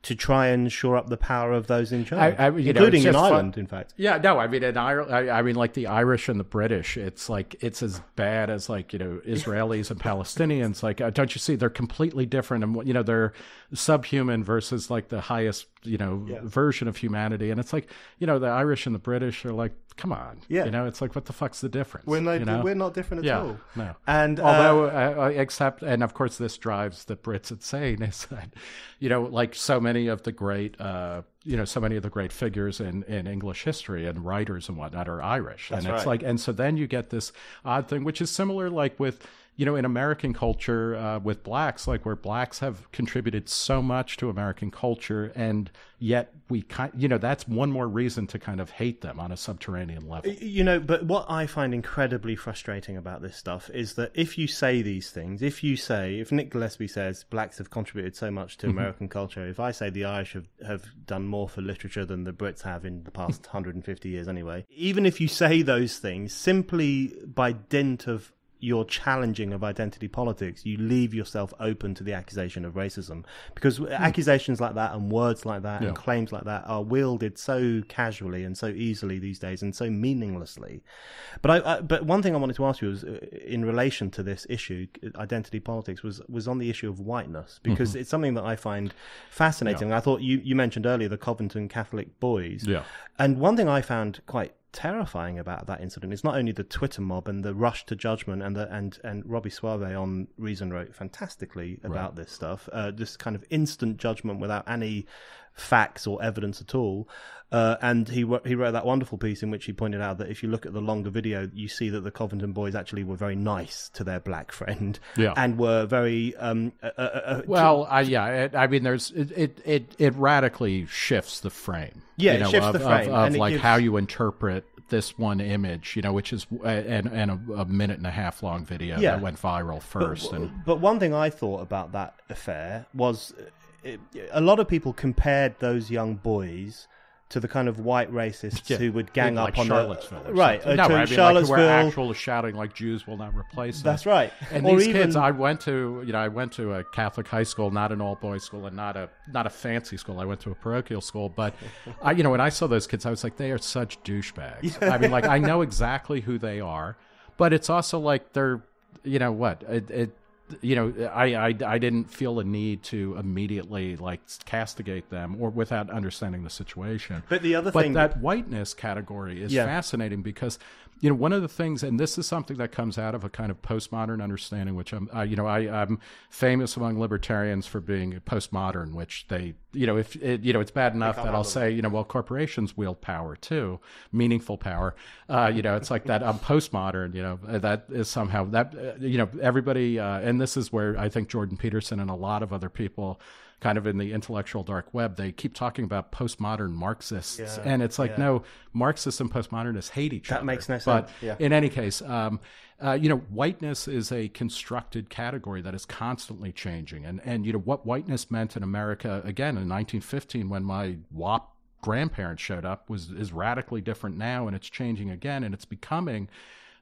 to try and shore up the power of those in charge, including in Ireland, in fact. Yeah, no, I mean, in Ireland, like the Irish and the British, it's as bad as Israelis and Palestinians. Like, don't you see, they're completely different, and they're subhuman versus like the highest version of humanity, and it's like the Irish and the British are like, come on, it's like, what the fuck's the difference? We're not different at all. No, and although and of course this drives the Brits insane, is that like so many of the great figures in English history and writers and whatnot are Irish. That's and it's right. like, and so then you get this odd thing, which is similar like with in American culture with blacks, like where blacks have contributed so much to American culture, and yet we that's one more reason to kind of hate them on a subterranean level. But what I find incredibly frustrating about this stuff is that if you say these things, if Nick Gillespie says blacks have contributed so much to American culture, if I say the Irish have done more for literature than the Brits have in the past 150 years anyway, even if you say those things, simply by dint of your challenging of identity politics, you leave yourself open to the accusation of racism, because accusations like that and words like that and claims like that are wielded so casually and so easily these days and so meaninglessly. But one thing I wanted to ask you was in relation to this issue, identity politics, was on the issue of whiteness, because it's something that I find fascinating. I thought you mentioned earlier the Covington Catholic boys, and one thing I found quite terrifying about that incident is not only the Twitter mob and the rush to judgment, and Robbie Suave on Reason wrote fantastically about this stuff, this kind of instant judgment without any facts or evidence at all, and he wrote that wonderful piece in which he pointed out that if you look at the longer video, you see that the Covington boys actually were very nice to their black friend, and were very I mean, it radically shifts the frame, it shifts the frame of like how you interpret this one image, which is and a minute and a half long video that went viral first. But one thing I thought about that affair was a lot of people compared those young boys to the kind of white racists who would gang up on Charlottesville, Charlottesville, like who were actually shouting like Jews will not replace us. That's right. And these kids, I went to a Catholic high school, not an all boys school, and not a fancy school. I went to a parochial school, but when I saw those kids, I was like, they are such douchebags. I mean, like, I know exactly who they are, but it's also like they're, I didn't feel a need to immediately like castigate them or without understanding the situation. But the other thing, that whiteness category is fascinating because, one of the things, and this is something that comes out of a kind of postmodern understanding, which I'm famous among libertarians for being postmodern, which they, it's bad enough that I'll say, well, corporations wield power too, meaningful power. It's like that. I'm postmodern. That is somehow that. Everybody, and this is where I think Jordan Peterson and a lot of other people, kind of in the intellectual dark web, they keep talking about postmodern Marxists, and it's like, no, Marxists and postmodernists hate each other. That makes no sense. But in any case, whiteness is a constructed category that is constantly changing, and what whiteness meant in America again in 1915 when my WAP grandparents showed up is radically different now, and it's changing again, and it's becoming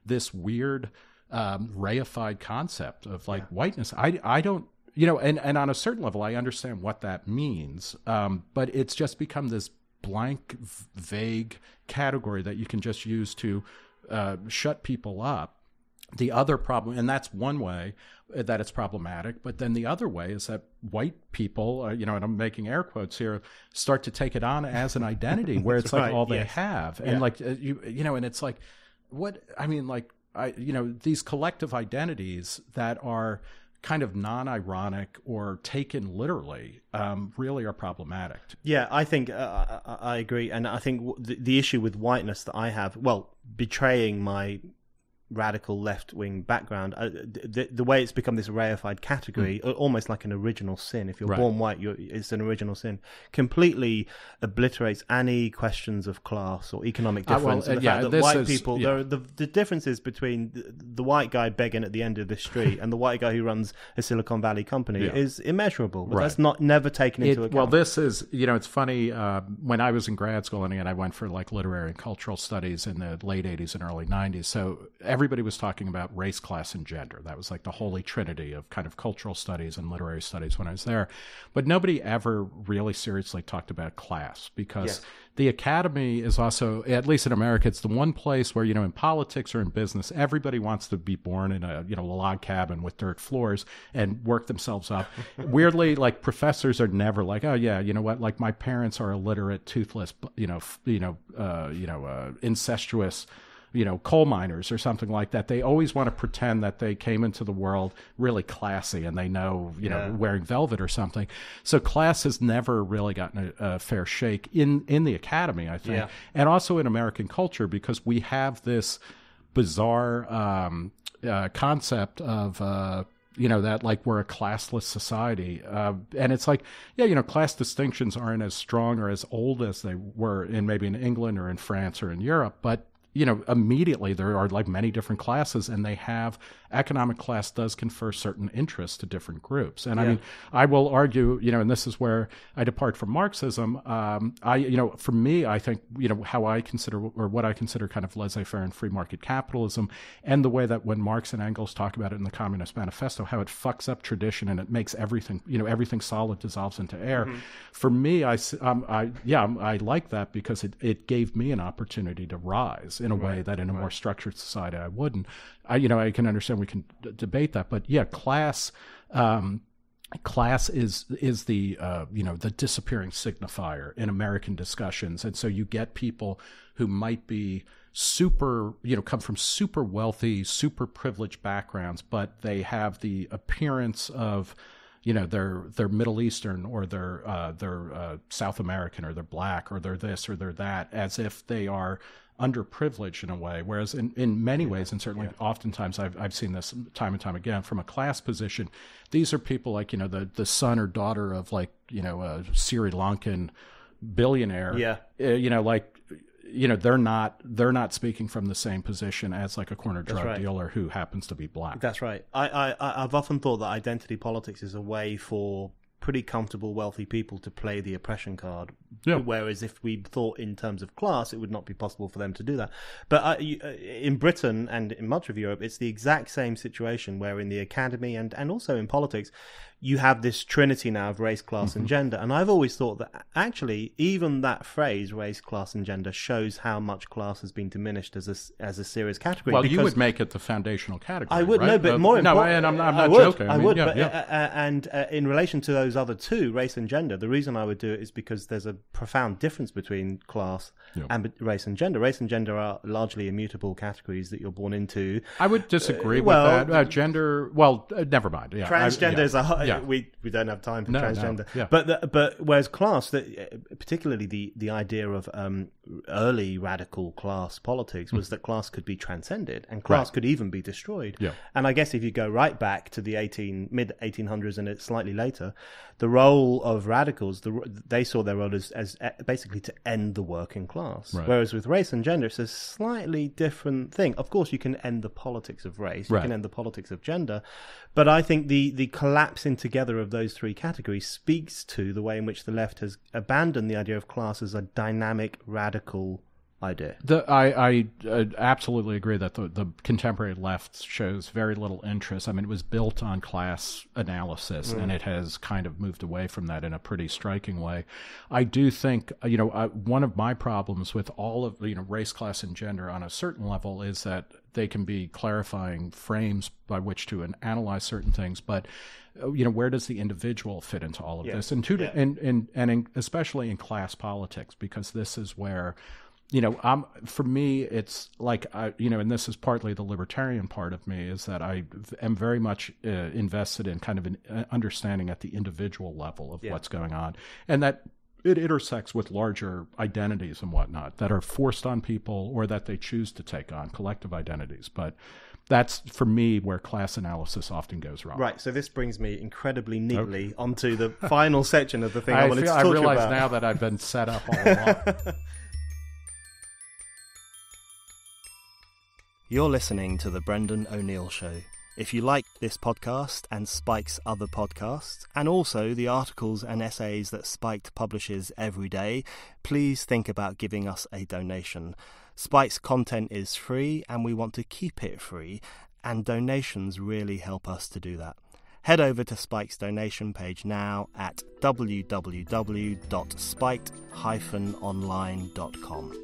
this weird reified concept of like whiteness. I don't. And on a certain level, I understand what that means, but it's just become this blank, vague category that you can just use to shut people up. The other problem, and that's one way that it's problematic, but then the other way is that white people, and I'm making air quotes here, start to take it on as an identity where it's like all they have. And like, and it's like, what, I mean, like, these collective identities that are kind of non-ironic or taken literally really are problematic. Yeah, I think I agree. And I think the issue with whiteness that I have, betraying my radical left-wing background, the way it's become this reified category, almost like an original sin. If you're born white, it's an original sin. Completely obliterates any questions of class or economic difference. And the fact that white people, the differences between the white guy begging at the end of the street and the white guy who runs a Silicon Valley company is immeasurable. But that's never taken into account. Well, this is, it's funny, when I was in grad school, and again, I went for like literary and cultural studies in the late 80s and early 90s, so everybody was talking about race, class, and gender. That was like the holy trinity of kind of cultural studies and literary studies when I was there. But nobody ever really seriously talked about class, because the academy is also, at least in America, it's the one place where, in politics or in business, everybody wants to be born in a log cabin with dirt floors and work themselves up. Weirdly, like professors are never like, oh yeah, you know what? Like my parents are illiterate, toothless, incestuous, coal miners or something like that. They always want to pretend that they came into the world really classy and they know, wearing velvet or something. So class has never really gotten a fair shake in the academy, I think, and also in American culture, because we have this bizarre concept of that like we're a classless society. And it's like, class distinctions aren't as strong or as old as they were maybe in England or in France or in Europe, but immediately there are like many different classes, and economic class does confer certain interests to different groups. And I mean, I will argue, and this is where I depart from Marxism. For me, I think, how I consider, or what I consider kind of laissez-faire and free market capitalism, and the way that when Marx and Engels talk about it in the Communist Manifesto, how it fucks up tradition and it makes everything, everything solid dissolves into air. Mm-hmm. For me, I like that because it gave me an opportunity to rise in a way that in a more structured society I wouldn't. I can understand we can debate that, but class is the the disappearing signifier in American discussions, and so you get people who might be super come from super wealthy, super privileged backgrounds, but they have the appearance of they're Middle Eastern, or they're South American, or they're black, or they're this or they're that, as if they are underprivileged in a way, whereas in many ways, and certainly oftentimes I've seen this time and time again, from a class position, these are people like, the son or daughter of like, a Sri Lankan billionaire, they're not speaking from the same position as like a corner drug dealer who happens to be black. That's right. I've often thought that identity politics is a way for pretty comfortable, wealthy people to play the oppression card. Yeah. Whereas if we thought in terms of class, it would not be possible for them to do that. But in Britain and in much of Europe, it's the exact same situation, where in the academy and also in politics, you have this trinity now of race, class, and gender. And I've always thought that actually even that phrase, race, class, and gender, shows how much class has been diminished as a serious category. Well, you would make it the foundational category. I would, right? no, but more important. No, and I'm not joking. I would, but in relation to those other two, race and gender, the reason I would do it is because there's a profound difference between class and race and gender. Race and gender are largely immutable categories that you're born into. I would disagree with that. Gender, never mind. Yeah, transgender is we don't have time for transgender. No. But whereas class, particularly the idea of early radical class politics was that class could be transcended and class could even be destroyed. Yeah. And I guess if you go right back to the mid 1800s and it's slightly later, the role of radicals, they saw their role as basically to end the working class. Right. Whereas with race and gender, it's a slightly different thing. Of course, you can end the politics of race, you can end the politics of gender, but I think the collapsing together of those three categories speaks to the way in which the left has abandoned the idea of class as a dynamic, radical idea. I absolutely agree that the contemporary left shows very little interest. I mean, it was built on class analysis, and it has kind of moved away from that in a pretty striking way. I do think, one of my problems with all of, race, class, and gender on a certain level is that they can be clarifying frames by which to analyze certain things, but where does the individual fit into all of this? And especially in class politics, because this is where, for me, it's like, and this is partly the libertarian part of me, is that I am very much invested in kind of an understanding at the individual level of what's going on, and that it intersects with larger identities and whatnot that are forced on people or that they choose to take on, collective identities. But that's, for me, where class analysis often goes wrong. Right, so this brings me incredibly neatly onto the final section of the thing I wanted to talk about. I realize now that I've been set up all along. You're listening to The Brendan O'Neill Show. If you like this podcast and Spike's other podcasts, and also the articles and essays that Spiked publishes every day, please think about giving us a donation. Spike's content is free, and we want to keep it free, and donations really help us to do that. Head over to Spike's donation page now at www.spiked-online.com.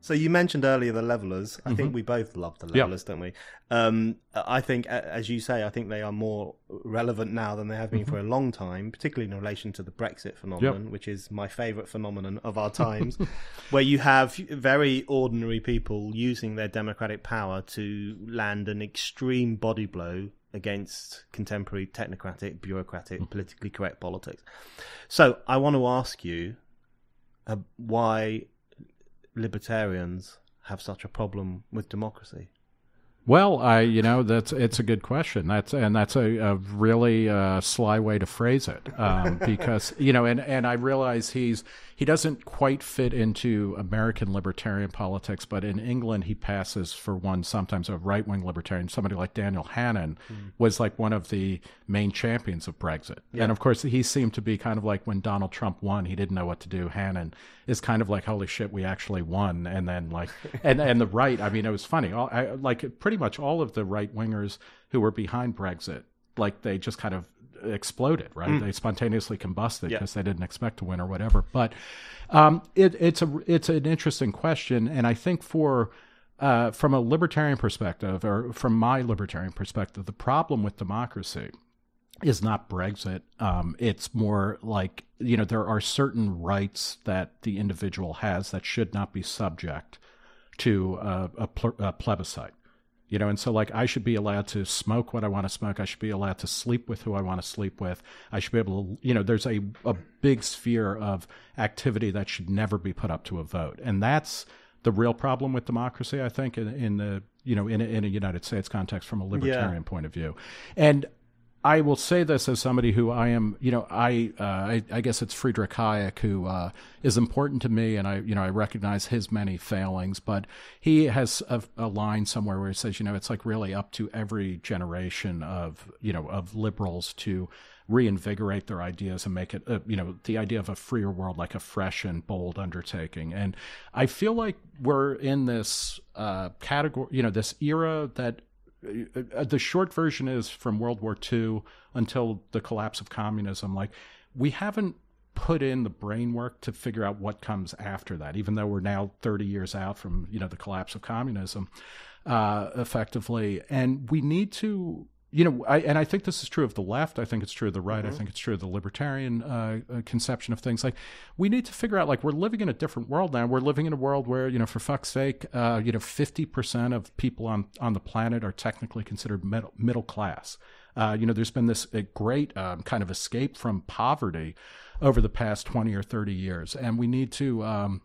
So you mentioned earlier the levelers. I think we both love the levelers, don't we? I think, as you say, I think they are more relevant now than they have been for a long time, particularly in relation to the Brexit phenomenon, which is my favourite phenomenon of our times, where you have very ordinary people using their democratic power to land an extreme body blow against contemporary technocratic, bureaucratic, politically correct politics. So I want to ask you why libertarians have such a problem with democracy. Well, it's a good question. That's a really sly way to phrase it, because and I realize he doesn't quite fit into American libertarian politics, but in England he passes for one, sometimes a right-wing libertarian. Somebody like Daniel Hannan was like one of the main champions of Brexit, and of course he seemed to be kind of like when Donald Trump won, he didn't know what to do. Hannan is kind of like, holy shit, we actually won, and then like and the right. I mean, it was funny. Pretty much all of the right-wingers who were behind Brexit, like they just kind of exploded, right? They spontaneously combusted because they didn't expect to win or whatever. But it's an interesting question, and I think from a libertarian perspective, or from my libertarian perspective, the problem with democracy is not Brexit. It's more like, there are certain rights that the individual has that should not be subject to a plebiscite. And so like I should be allowed to smoke what I want to smoke. I should be allowed to sleep with who I want to sleep with. I should be able to, there's a big sphere of activity that should never be put up to a vote. And that's the real problem with democracy, I think, in a United States context from a libertarian point of view. And I will say this as somebody who I am, I guess it's Friedrich Hayek who is important to me, and I recognize his many failings, but he has a line somewhere where he says, it's like really up to every generation of liberals to reinvigorate their ideas and make it, the idea of a freer world like a fresh and bold undertaking. And I feel like we're in this category, this era that the short version is from World War II until the collapse of communism. Like, we haven't put in the brain work to figure out what comes after that, even though we're now 30 years out from, the collapse of communism, effectively. And we need to I think this is true of the left. I think it's true of the right. I think it's true of the libertarian conception of things. Like, we need to figure out, like, we're living in a different world now. We're living in a world where, for fuck's sake, 50% of people on the planet are technically considered middle class. There's been this great kind of escape from poverty over the past 20 or 30 years. And we need to,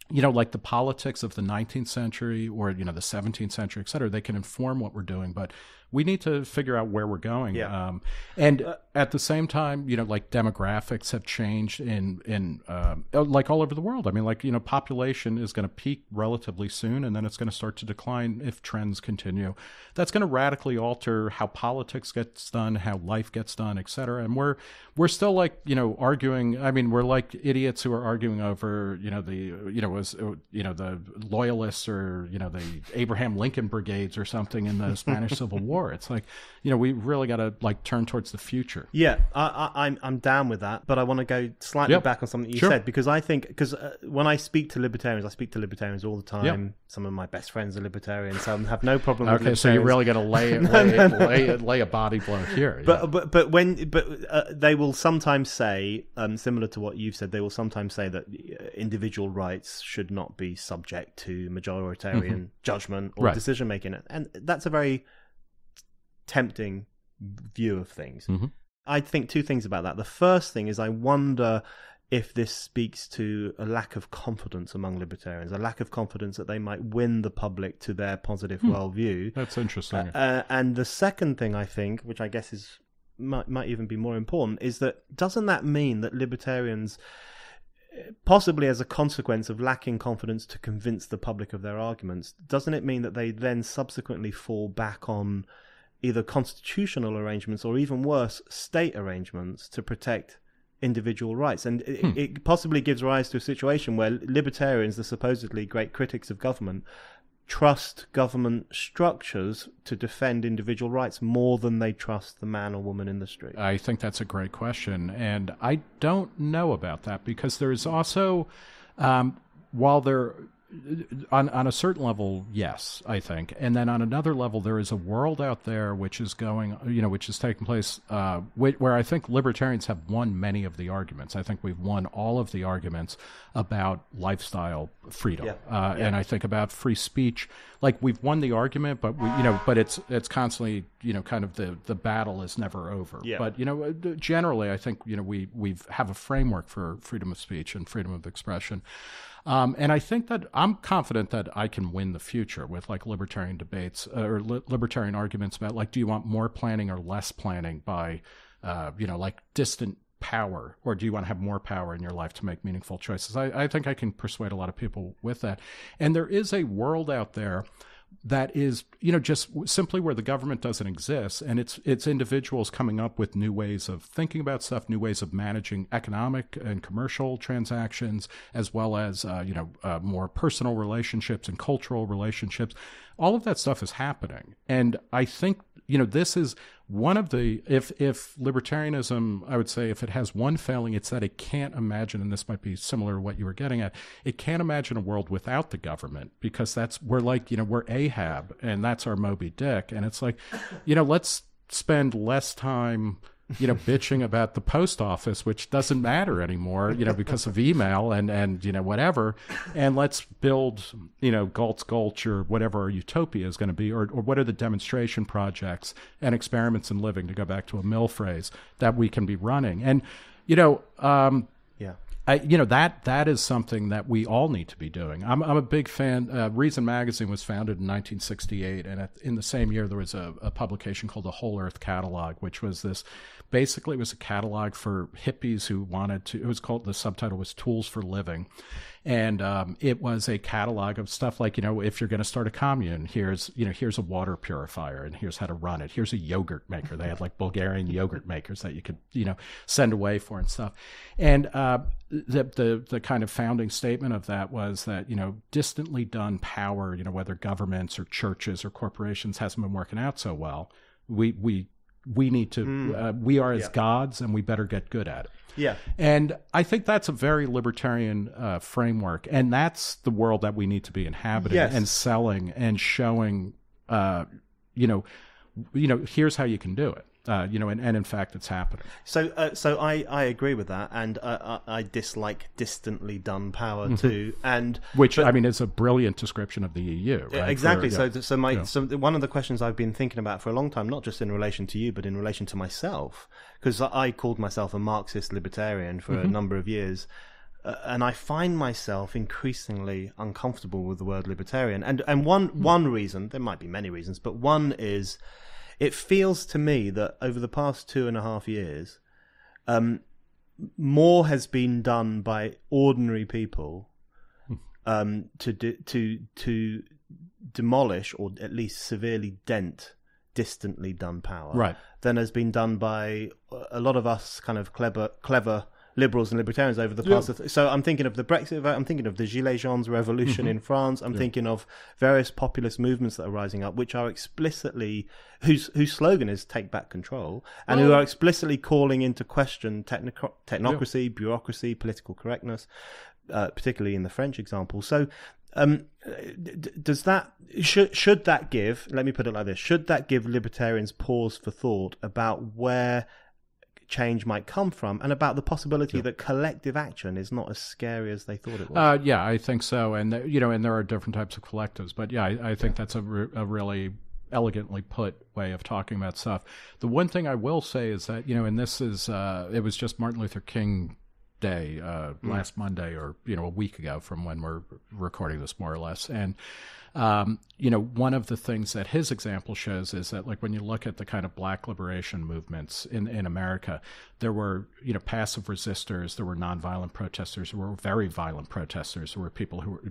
like the politics of the 19th century or, the 17th century, et cetera, they can inform what we're doing. But we need to figure out where we're going. Yeah. And at the same time, like demographics have changed in like all over the world. I mean, like, population is going to peak relatively soon, and then it's going to start to decline if trends continue. That's going to radically alter how politics gets done, how life gets done, et cetera. And we're still like, arguing. I mean, we're like idiots who are arguing over, the loyalists or, the Abraham Lincoln brigades or something in the Spanish Civil War. It's like, we really got to like turn towards the future. Yeah, I'm down with that, but I want to go slightly back on something you said, because I think, when I speak to libertarians all the time. Yep. Some of my best friends are libertarians, so I have no problem with libertarians. So you're really going to lay a body blow here. But they will sometimes say, similar to what you've said, they will sometimes say that individual rights should not be subject to majoritarian judgment or decision making, and that's a very tempting view of things. I think two things about that. The first thing is, I wonder if this speaks to a lack of confidence among libertarians, a lack of confidence that they might win the public to their positive worldview. That's interesting. And the second thing, I think, which I guess might even be more important, is that doesn't that mean that libertarians, possibly as a consequence of lacking confidence to convince the public of their arguments, doesn't it mean that they then subsequently fall back on either constitutional arrangements or, even worse, state arrangements to protect individual rights? And it possibly gives rise to a situation where libertarians, the supposedly great critics of government, trust government structures to defend individual rights more than they trust the man or woman in the street. I think that's a great question, and I don't know about that, because there is also, while there, on a certain level, yes, I think. And then on another level, there is a world out there which is going, which is taking place, where I think libertarians have won many of the arguments. I think we've won all of the arguments about lifestyle freedom. And I think about free speech. Like, we've won the argument, but but it's constantly, kind of the battle is never over. Yeah. But, generally, I think, we have a framework for freedom of speech and freedom of expression. And I think that I'm confident that I can win the future with like libertarian debates or libertarian arguments about, like, do you want more planning or less planning by, like distant power, or do you want to have more power in your life to make meaningful choices? I think I can persuade a lot of people with that. And there is a world out there that is, just simply where the government doesn't exist, and it's individuals coming up with new ways of thinking about stuff, new ways of managing economic and commercial transactions, as well as more personal relationships and cultural relationships. All of that stuff is happening, and I think this is one of the, if libertarianism, I would say, if it has one failing, it's that it can't imagine, and this might be similar to what you were getting at, it can't imagine a world without the government, because we're Ahab, and that's our Moby Dick, and it's like, let's spend less time bitching about the post office, which doesn't matter anymore, because of email and whatever. And let's build, Galt's Gulch or whatever our utopia is going to be, or what are the demonstration projects and experiments in living, to go back to a Mill phrase, that we can be running. And, that is something that we all need to be doing. I'm a big fan. Reason Magazine was founded in 1968, and in the same year there was a publication called the Whole Earth Catalog, which was this. Basically, it was a catalog for hippies who wanted to. It was called. The subtitle was "Tools for Living," and it was a catalog of stuff like, if you're going to start a commune, here's a water purifier, and here's how to run it. Here's a yogurt maker. They had like Bulgarian yogurt makers that you could send away for and stuff. And the kind of founding statement of that was that distantly done power, whether governments or churches or corporations, hasn't been working out so well. We need to, we are as gods, and we better get good at it. Yeah. And I think that's a very libertarian framework. And that's the world that we need to be inhabiting and selling and showing, here's how you can do it. And in fact, it's happening. So I agree with that, and I dislike distantly done power too, which is a brilliant description of the EU. Right? Exactly. So one of the questions I've been thinking about for a long time, not just in relation to you, but in relation to myself, because I called myself a Marxist libertarian for a number of years. And I find myself increasingly uncomfortable with the word libertarian. And one reason, there might be many reasons, but one is, it feels to me that over the past 2.5 years, more has been done by ordinary people to demolish or at least severely dent distantly done power, right, than has been done by a lot of us kind of clever liberals and libertarians over the past. So I'm thinking of the Brexit vote, I'm thinking of the Gilets jaunes revolution in France, I'm thinking of various populist movements that are rising up, which are explicitly, whose slogan is take back control, and who are explicitly calling into question technocracy, bureaucracy, political correctness, particularly in the French example. So does that, should that give, let me put it like this, should that give libertarians pause for thought about where change might come from, and about the possibility that collective action is not as scary as they thought it was? Yeah, I think so. And and there are different types of collectives, but I think that's a really elegantly put way of talking about stuff. The one thing I will say is that and this is it was just Martin Luther King Day last Monday, or a week ago from when we're recording this, more or less. And one of the things that his example shows is that, like, when you look at the kind of black liberation movements in America, there were, passive resistors, there were nonviolent protesters, there were very violent protesters, there were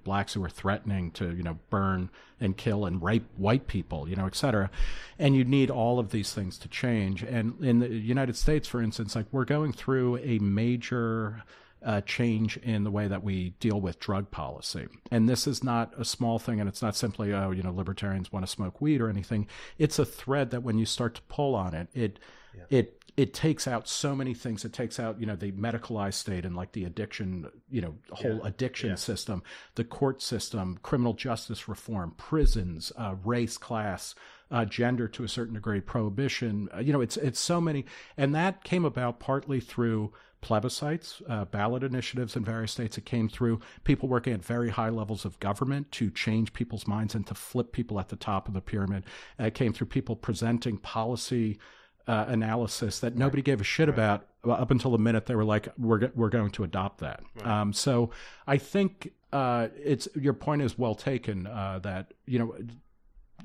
blacks who were threatening to, burn and kill and rape white people, et cetera. And you need all of these things to change. And in the United States, for instance, like, we're going through a major change in the way that we deal with drug policy. And this is not a small thing, and it's not simply, libertarians want to smoke weed or anything. It's a thread that when you start to pull on it, it takes out so many things. It takes out, the medicalized state and, like, the addiction, whole addiction system, the court system, criminal justice reform, prisons, race, class, gender to a certain degree, prohibition. It's so many. And that came about partly through plebiscites, ballot initiatives in various states. It came through people working at very high levels of government to change people's minds and to flip people at the top of the pyramid. It came through people presenting policy analysis that nobody gave a shit about up until the minute they were like, we're going to adopt that. Right. So I think your point is well taken, that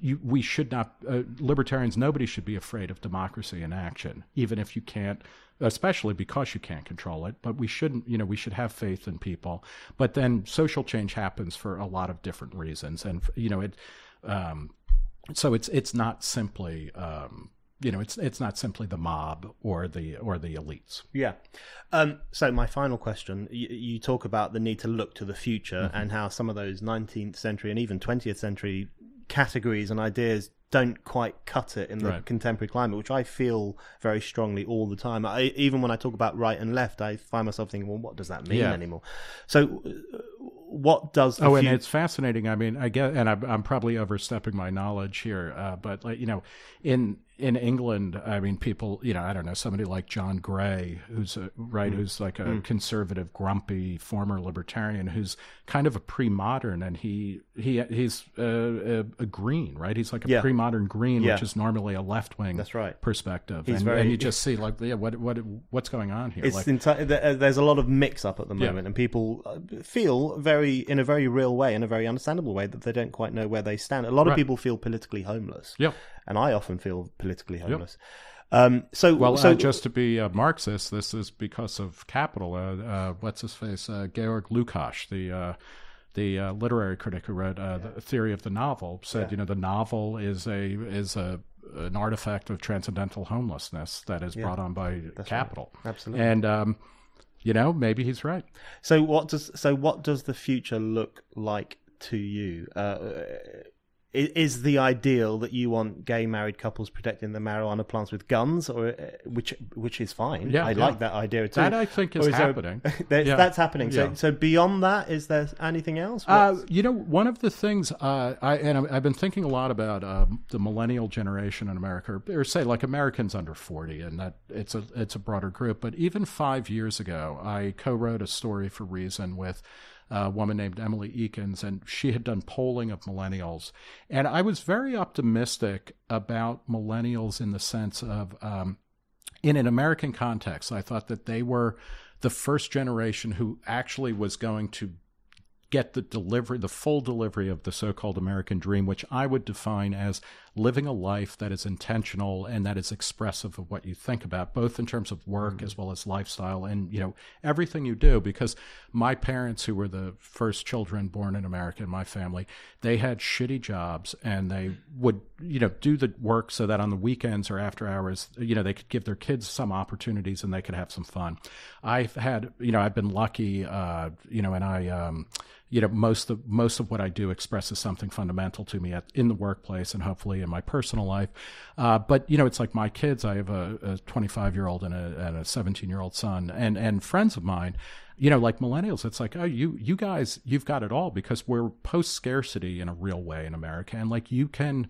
we should not, libertarians, nobody should be afraid of democracy in action, even if you can't, especially because you can't control it. But we shouldn't, we should have faith in people. But then social change happens for a lot of different reasons. And, so it's not simply, it's not simply the mob or the elites. Yeah. So my final question, you talk about the need to look to the future, and how some of those 19th century and even 20th century categories and ideas don't quite cut it in the contemporary climate, which I feel very strongly all the time. Even when I talk about right and left, I find myself thinking, well, what does that mean anymore? So what does the and it's fascinating. I mean, I get, and I'm probably overstepping my knowledge here, but, like, in England, I mean, people, I don't know, somebody like John Gray, who's who's like a conservative, grumpy former libertarian, who's kind of a pre-modern, and he's a green, right? He's like a pre-modern green, which is normally a left-wing perspective. And you just see, like, what's going on here? There's a lot of mix-up at the moment, and people feel in a very real way, in a very understandable way, that they don't quite know where they stand. A lot of people feel politically homeless. Yeah. And I often feel politically homeless. Just to be a Marxist, this is because of capital. What's his face? Georg Lukács, the literary critic who wrote the Theory of the Novel, said the novel is an artifact of transcendental homelessness that is brought on by capital. Right. Absolutely. And maybe he's right. So what does the future look like to you? is the ideal that you want gay married couples protecting the marijuana plants with guns, or which is fine. Yeah, I like that idea too. That I think is happening. That's happening. Yeah. So beyond that, is there anything else? One of the things I've been thinking a lot about the millennial generation in America, or say like Americans under 40, and that it's a broader group. But even 5 years ago, I co-wrote a story for Reason with a woman named Emily Eakins, and she had done polling of millennials. And I was very optimistic about millennials in the sense of, in an American context, I thought that they were the first generation who actually was going to get the full delivery of the so-called American dream, which I would define as living a life that is intentional and that is expressive of what you think about, both in terms of work as well as lifestyle and, everything you do. Because my parents, who were the first children born in America in my family, they had shitty jobs, and they would, do the work so that on the weekends or after hours, they could give their kids some opportunities and they could have some fun. I've been lucky, and I, most of what I do expresses something fundamental to me in the workplace and hopefully in my personal life. But it's like my kids. I have a 25-year-old and a 17-year-old son, and friends of mine. Like millennials, it's like, oh, you guys, you've got it all, because we're post scarcity in a real way in America, and like you can.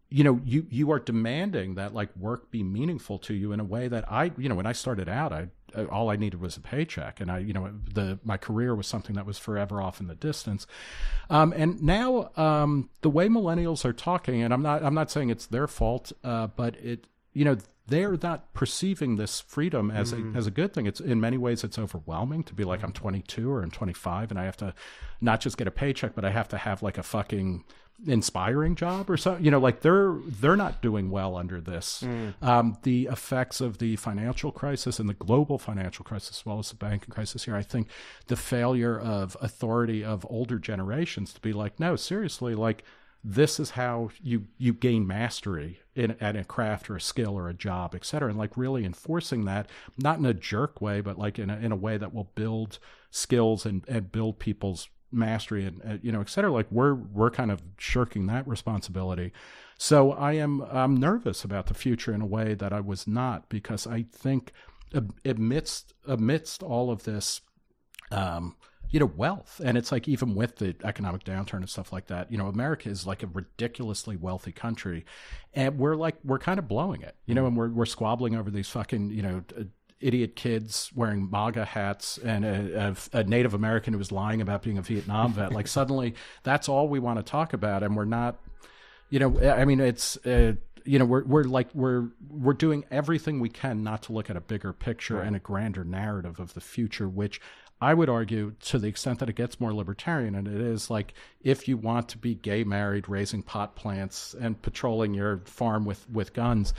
You are demanding that like work be meaningful to you in a way that when I started out, all I needed was a paycheck, and my career was something that was forever off in the distance. And now the way millennials are talking, and I'm not saying it's their fault, but they're not perceiving this freedom as a good thing. It's in many ways it's overwhelming to be like, I'm 22 or I'm 25 and I have to not just get a paycheck, but I have to have like a fucking inspiring job or something. Like they're not doing well under this. The effects of the financial crisis and the global financial crisis, as well as the banking crisis here, I think the failure of authority of older generations to be like, no, seriously, like this is how you gain mastery at a craft or a skill or a job, et cetera. And like really enforcing that, not in a jerk way, but like in a way that will build skills and build people's mastery and et cetera. Like we're kind of shirking that responsibility. So I'm nervous about the future in a way that I was not, because I think amidst all of this, wealth. And it's like, even with the economic downturn and stuff like that, America is like a ridiculously wealthy country, and we're kind of blowing it, and we're squabbling over these fucking, idiot kids wearing MAGA hats and a Native American who was lying about being a Vietnam vet. Like suddenly that's all we want to talk about. And we're not, it's, we're doing everything we can not to look at a bigger picture and a grander narrative of the future, which I would argue, to the extent that it gets more libertarian, and it is like, if you want to be gay married, raising pot plants and patrolling your farm with guns,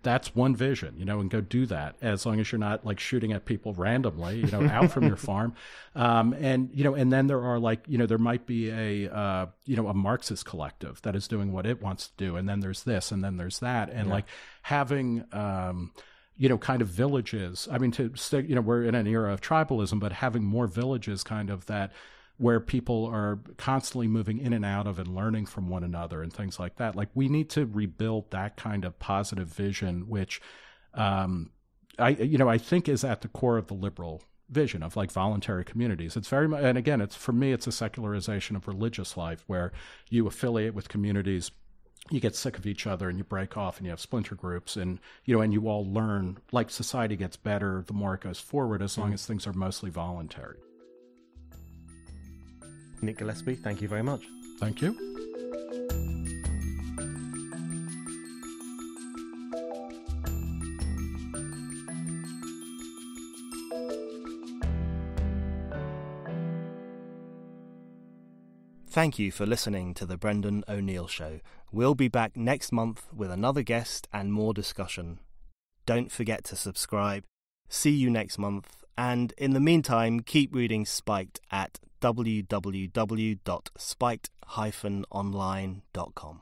that's one vision, and go do that, as long as you're not like shooting at people randomly, out from your farm. And then there are like, there might be a Marxist collective that is doing what it wants to do. And then there's this, and then there's that. And like having, kind of villages. I mean, to stick, we're in an era of tribalism, but having more villages kind of that, where people are constantly moving in and out of and learning from one another and things like that. Like we need to rebuild that kind of positive vision, which I think is at the core of the liberal vision of like voluntary communities. It's very much, and again, for me, it's a secularization of religious life, where you affiliate with communities, you get sick of each other and you break off and you have splinter groups, and and you all learn. Like society gets better the more it goes forward, as long as things are mostly voluntary. Nick Gillespie, thank you very much. Thank you. Thank you for listening to The Brendan O'Neill Show. We'll be back next month with another guest and more discussion. Don't forget to subscribe. See you next month. And in the meantime, keep reading Spiked at www.spiked-online.com.